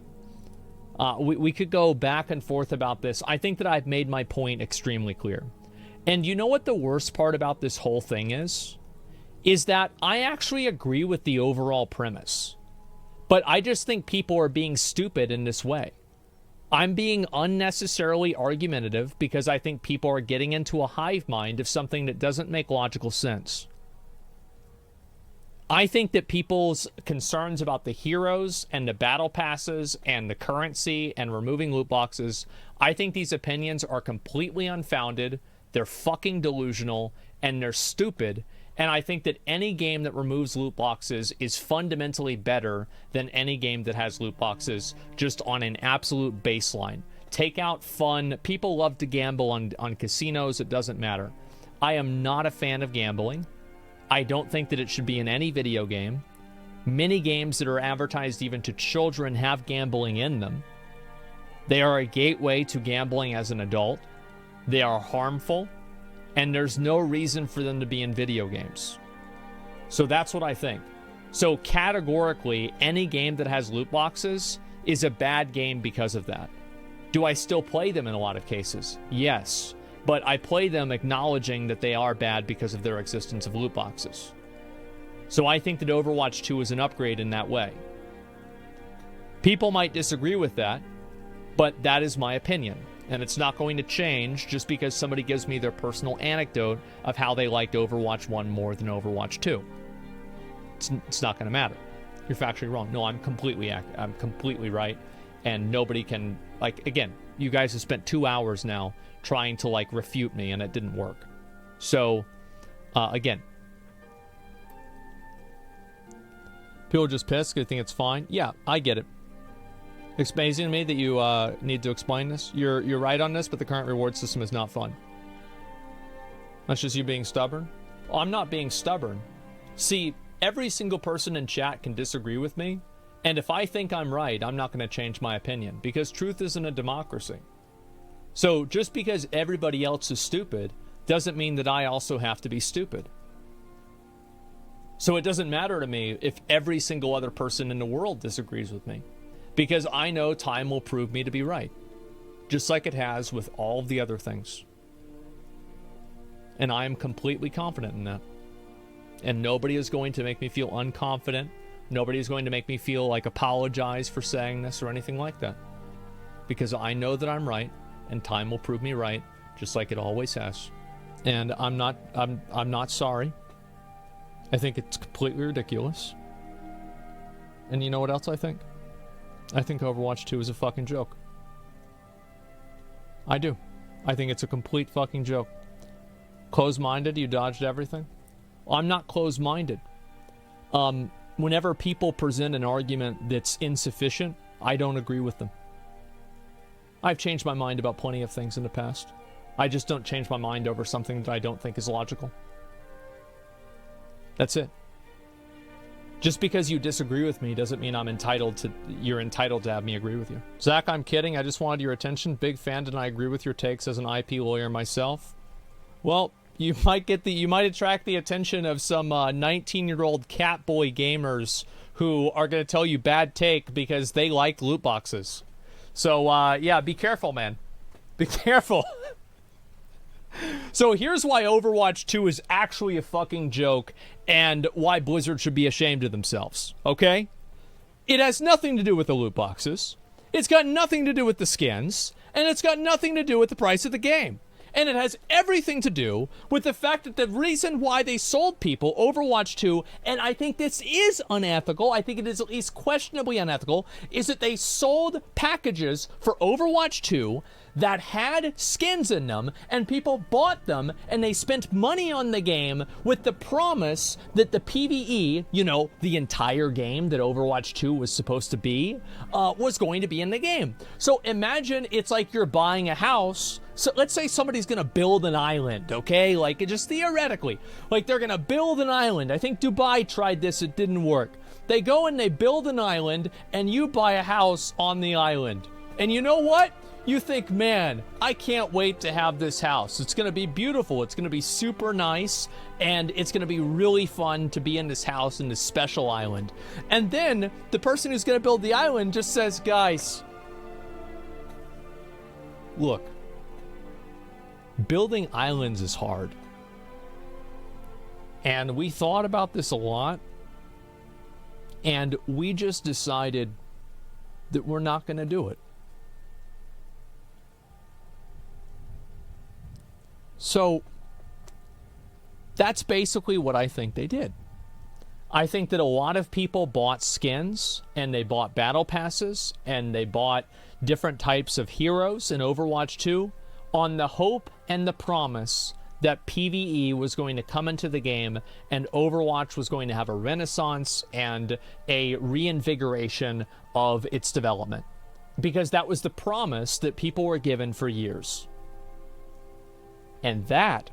Speaker 1: We could go back and forth about this. I think that I've made my point extremely clear. And you know what the worst part about this whole thing is? Is that I actually agree with the overall premise. But I just think people are being stupid in this way. I'm being unnecessarily argumentative because I think people are getting into a hive mind of something that doesn't make logical sense. I think that people's concerns about the heroes and the battle passes and the currency and removing loot boxes, I think these opinions are completely unfounded, they're fucking delusional, and they're stupid, And I think that any game that removes loot boxes is fundamentally better than any game that has loot boxes, just on an absolute baseline. Take out fun. People love to gamble on casinos. It doesn't matter. I am not a fan of gambling. I don't think that it should be in any video game. Many games that are advertised even to children have gambling in them. They are a gateway to gambling as an adult. They are harmful. And there's no reason for them to be in video games. So that's what I think. So categorically, any game that has loot boxes is a bad game because of that. Do I still play them in a lot of cases? Yes. But I play them acknowledging that they are bad because of their existence of loot boxes. So I think that Overwatch 2 is an upgrade in that way. People might disagree with that, but that is my opinion. And it's not going to change just because somebody gives me their personal anecdote of how they liked Overwatch 1 more than Overwatch 2. It's not going to matter. You're factually wrong. No, I'm completely right. And nobody can, like, again, you guys have spent 2 hours now trying to, like, refute me, and it didn't work. So, again, people just pissed because they think it's fine. Yeah, I get it. It's amazing to me that you need to explain this. You're right on this, but the current reward system is not fun. That's just you being stubborn. Well, I'm not being stubborn. See, every single person in chat can disagree with me, and if I think I'm right, I'm not going to change my opinion, because truth isn't a democracy. So just because everybody else is stupid doesn't mean that I also have to be stupid. So it doesn't matter to me if every single other person in the world disagrees with me, because I know time will prove me to be right, just like it has with all of the other things. And I am completely confident in that. And nobody is going to make me feel unconfident. Nobody is going to make me feel like apologize for saying this or anything like that. Because I know that I'm right, and time will prove me right, just like it always has. And I'm not sorry. I think it's completely ridiculous. And you know what else I think? I think Overwatch 2 is a fucking joke. I do. I think it's a complete fucking joke. Closed-minded, you dodged everything? I'm not closed-minded. Whenever people present an argument that's insufficient, I don't agree with them. I've changed my mind about plenty of things in the past. I just don't change my mind over something that I don't think is logical. That's it. Just because you disagree with me doesn't mean you're entitled to have me agree with you. Zach, I'm kidding. I just wanted your attention. Big fan, and I agree with your takes as an IP lawyer myself. Well, you might attract the attention of some 19-year-old catboy gamers who are going to tell you bad take because they like loot boxes. So, yeah, be careful, man. Be careful. So here's why Overwatch 2 is actually a fucking joke and why Blizzard should be ashamed of themselves, okay? It has nothing to do with the loot boxes. It's got nothing to do with the skins. And it's got nothing to do with the price of the game. And it has everything to do with the fact that the reason why they sold people Overwatch 2, and I think this is unethical, I think it is at least questionably unethical, is that they sold packages for Overwatch 2 that had skins in them, and people bought them, and they spent money on the game with the promise that the PvE, you know, the entire game that Overwatch 2 was supposed to be, was going to be in the game. So imagine it's like you're buying a house. So let's say somebody's gonna build an island, okay? Like, just theoretically. Like, they're gonna build an island. I think Dubai tried this, it didn't work. They go and they build an island, and you buy a house on the island. And you know what? You think, man, I can't wait to have this house. It's gonna be beautiful. It's gonna be super nice, and it's gonna be really fun to be in this house in this special island. And then the person who's gonna build the island just says, guys, look, building islands is hard. And we thought about this a lot, and we just decided that we're not gonna do it. So that's basically what I think they did. I think that a lot of people bought skins, and they bought battle passes, and they bought different types of heroes in Overwatch 2 on the hope and the promise that PvE was going to come into the game and Overwatch was going to have a renaissance and a reinvigoration of its development. Because that was the promise that people were given for years. And that,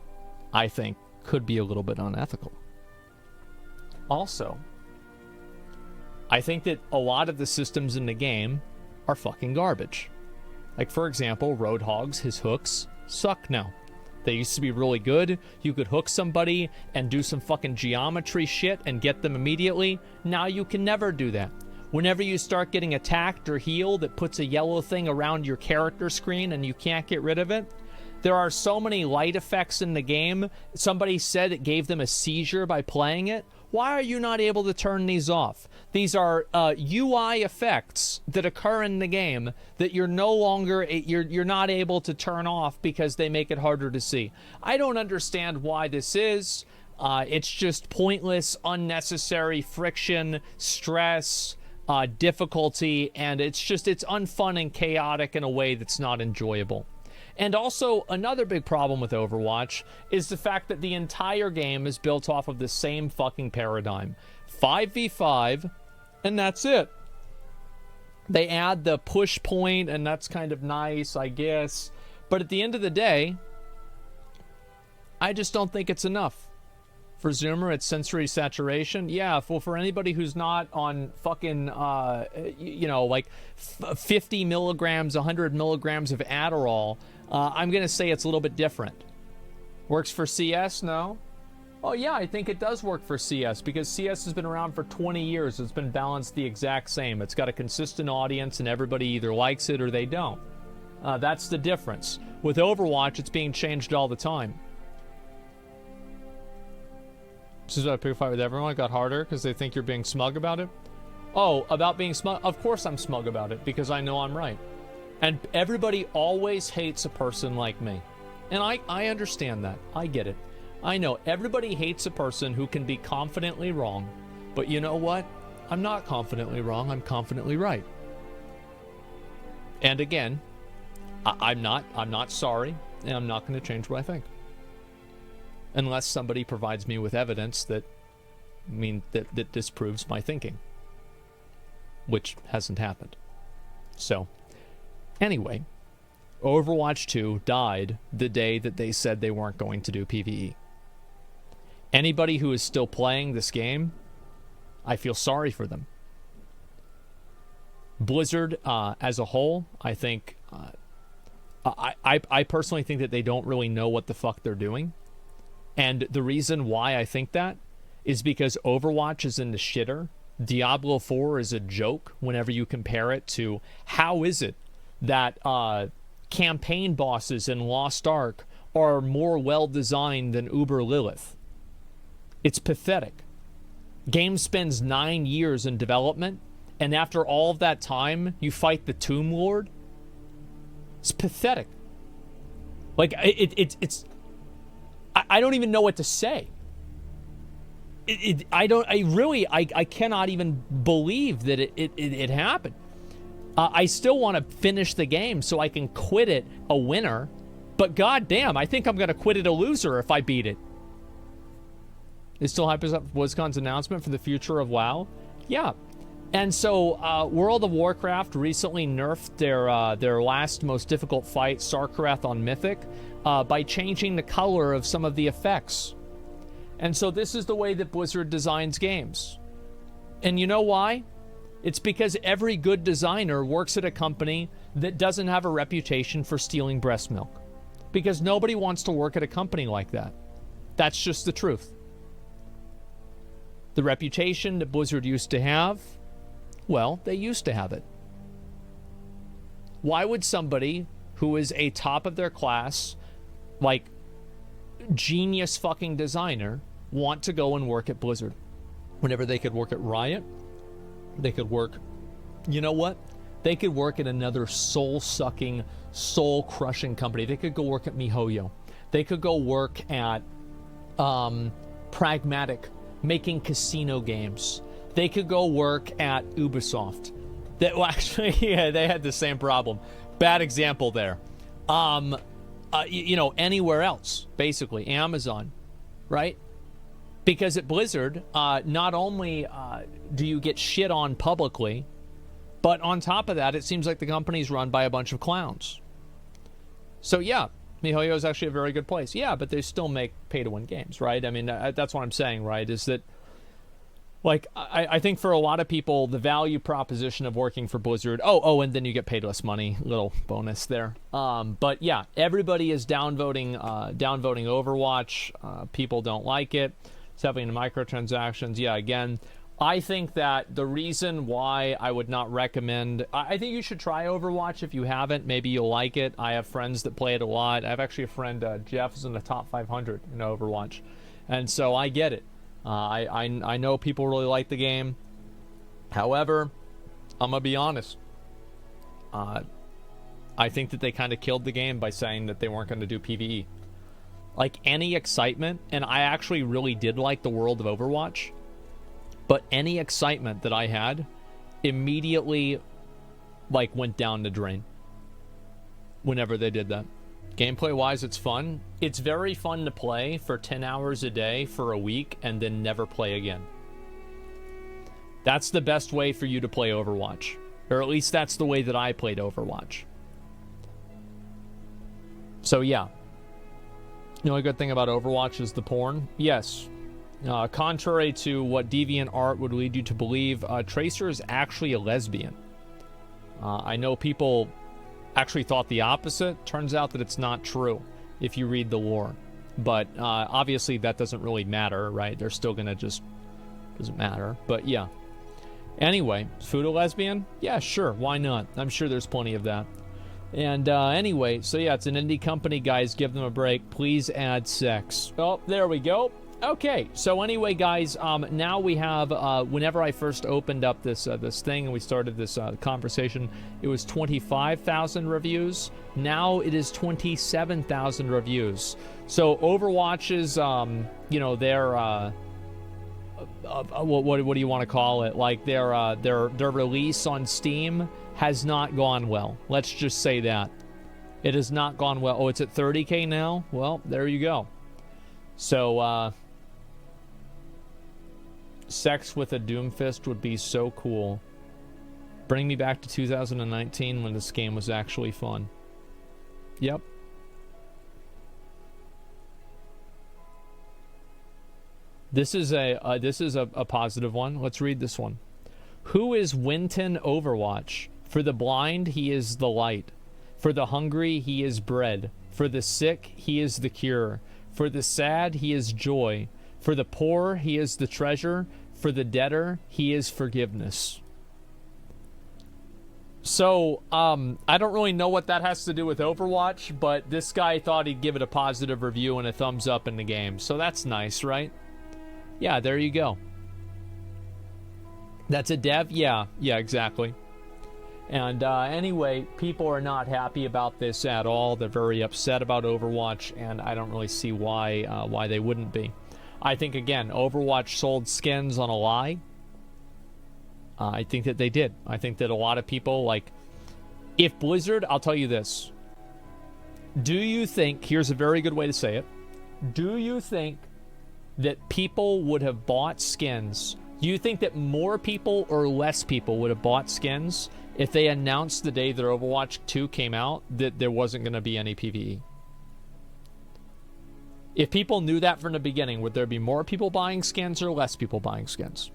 Speaker 1: I think, could be a little bit unethical. Also, I think that a lot of the systems in the game are fucking garbage. Like, for example, Roadhog's, his hooks, suck now. They used to be really good. You could hook somebody and do some fucking geometry shit and get them immediately. Now you can never do that. Whenever you start getting attacked or healed, it puts a yellow thing around your character screen and you can't get rid of it. There are so many light effects in the game. Somebody said it gave them a seizure by playing it. Why are you not able to turn these off? These are UI effects that occur in the game that you're no longer, you're not able to turn off because they make it harder to see. I don't understand why this is. It's just pointless, unnecessary friction, stress, difficulty, and it's unfun and chaotic in a way that's not enjoyable. And also, another big problem with Overwatch is the fact that the entire game is built off of the same fucking paradigm. 5v5, and that's it. They add the push point, and that's kind of nice, I guess. But at the end of the day, I just don't think it's enough. For Zoomer, it's sensory saturation. Yeah, well, for anybody who's not on fucking, like 50 milligrams, 100 milligrams of Adderall, I'm going to say it's a little bit different. Works for CS? No? Oh, yeah, I think it does work for CS, because CS has been around for 20 years. It's been balanced the exact same. It's got a consistent audience, and everybody either likes it or they don't. That's the difference. With Overwatch, it's being changed all the time. This is what I pick a fight with everyone. It got harder because they think you're being smug about it. Oh, about being smug? Of course I'm smug about it, because I know I'm right. And everybody always hates a person like me. And I understand that. I get it. I know everybody hates a person who can be confidently wrong. But you know what? I'm not confidently wrong. I'm confidently right. And again, I'm not sorry, and I'm not going to change what I think. Unless somebody provides me with evidence that disproves my thinking. Which hasn't happened. So, anyway, Overwatch 2 died the day that they said they weren't going to do PvE. Anybody who is still playing this game, I feel sorry for them. Blizzard, as a whole, I think... I personally think that they don't really know what the fuck they're doing. And the reason why I think that is because Overwatch is in the shitter. Diablo 4 is a joke whenever you compare it to how is it that campaign bosses in Lost Ark are more well-designed than Uber Lilith. It's pathetic. Game spends 9 years in development, and after all of that time, you fight the Tomb Lord? It's pathetic. Like, it's... I don't even know what to say. I cannot even believe that it happened. I still want to finish the game so I can quit it a winner, but goddamn, I think I'm going to quit it a loser if I beat it. Is still hyping up BlizzCon's announcement for the future of WoW? Yeah. And so, World of Warcraft recently nerfed their last most difficult fight, Sarkarath on Mythic, by changing the color of some of the effects. And so this is the way that Blizzard designs games. And you know why? It's because every good designer works at a company that doesn't have a reputation for stealing breast milk. Because nobody wants to work at a company like that. That's just the truth. The reputation that Blizzard used to have, well, they used to have it. Why would somebody who is a top of their class, like, genius fucking designer want to go and work at Blizzard whenever they could work at Riot? They could work, you know what? They could work at another soul-sucking, soul-crushing company. They could go work at MiHoYo. They could go work at Pragmatic, making casino games. They could go work at Ubisoft. Well, actually, yeah, they had the same problem. Bad example there. anywhere else, basically, Amazon, right? Because at Blizzard, not only do you get shit on publicly, but on top of that, it seems like the company's run by a bunch of clowns. So yeah, MiHoYo is actually a very good place. Yeah, but they still make pay-to-win games, right? I mean, that's what I'm saying, right? Is that, like, I think for a lot of people, the value proposition of working for Blizzard, and then you get paid less money, little bonus there. But yeah, everybody is downvoting Overwatch. People don't like it. It's having microtransactions. Yeah, again, I think that the reason why I would not recommend... I think you should try Overwatch if you haven't. Maybe you'll like it. I have friends that play it a lot. I have actually a friend, Jeff, is in the top 500 in Overwatch. And so I get it. I know people really like the game. However, I'm going to be honest. I think that they kind of killed the game by saying that they weren't going to do PvE. Like, any excitement, and I actually really did like the world of Overwatch... But any excitement that I had immediately, like, went down the drain whenever they did that. Gameplay-wise, it's fun. It's very fun to play for 10 hours a day for a week and then never play again. That's the best way for you to play Overwatch. Or at least that's the way that I played Overwatch. So, yeah. The only good thing about Overwatch is the porn. Yes. Contrary to what DeviantArt would lead you to believe, Tracer is actually a lesbian. I know people actually thought the opposite. Turns out that it's not true if you read the lore. But obviously that doesn't really matter, right? They're still gonna just... doesn't matter. But yeah. Anyway, is Food a lesbian? Yeah, sure. Why not? I'm sure there's plenty of that. And anyway, so yeah, it's an indie company, guys. Give them a break. Please add sex. Oh, there we go. Okay, so anyway, guys, now we have, whenever I first opened up this thing and we started this conversation, it was 25,000 reviews. Now it is 27,000 reviews. So Overwatch's, their, what do you want to call it? Like their release on Steam has not gone well. Let's just say that. It has not gone well. Oh, it's at 30K now? Well, there you go. So, sex with a Doomfist would be so cool. Bring me back to 2019 when this game was actually fun. Yep. This is a positive one. Let's read this one. Who is Winton Overwatch? For the blind, he is the light. For the hungry, he is bread. For the sick, he is the cure. For the sad, he is joy. For the poor, he is the treasure. For the debtor, he is forgiveness. So, I don't really know what that has to do with Overwatch, but this guy thought he'd give it a positive review and a thumbs up in the game. So that's nice, right? Yeah, there you go. That's a dev? Yeah, exactly. And anyway, people are not happy about this at all. They're very upset about Overwatch, and I don't really see why they wouldn't be. I think, again, Overwatch sold skins on a lie. I think that they did. I think that a lot of people, like... If Blizzard... I'll tell you this. Do you think... Here's a very good way to say it. Do you think that people would have bought skins? Do you think that more people or less people would have bought skins if they announced the day that Overwatch 2 came out that there wasn't going to be any PvE? If people knew that from the beginning, would there be more people buying skins or less people buying skins?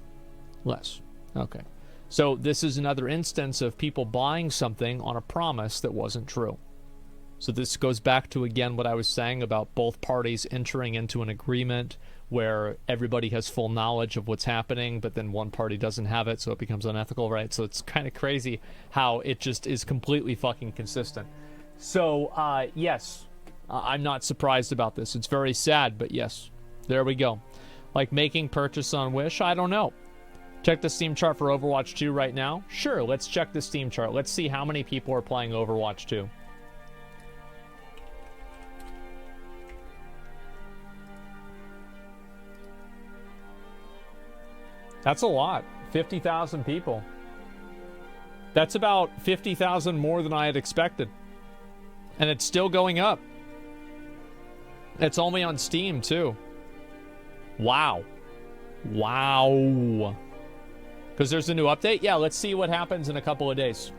Speaker 1: Less. Okay. So this is another instance of people buying something on a promise that wasn't true. So this goes back to, again, what I was saying about both parties entering into an agreement where everybody has full knowledge of what's happening, but then one party doesn't have it, so it becomes unethical, right? So it's kind of crazy how it just is completely fucking consistent. So, yes. I'm not surprised about this. It's very sad, but yes. There we go. Like making purchase on Wish? I don't know. Check the Steam chart for Overwatch 2 right now? Sure, let's check the Steam chart. Let's see how many people are playing Overwatch 2. That's a lot. 50,000 people. That's about 50,000 more than I had expected. And it's still going up. It's only on Steam, too. Wow. Wow. Because there's a new update? Yeah, let's see what happens in a couple of days.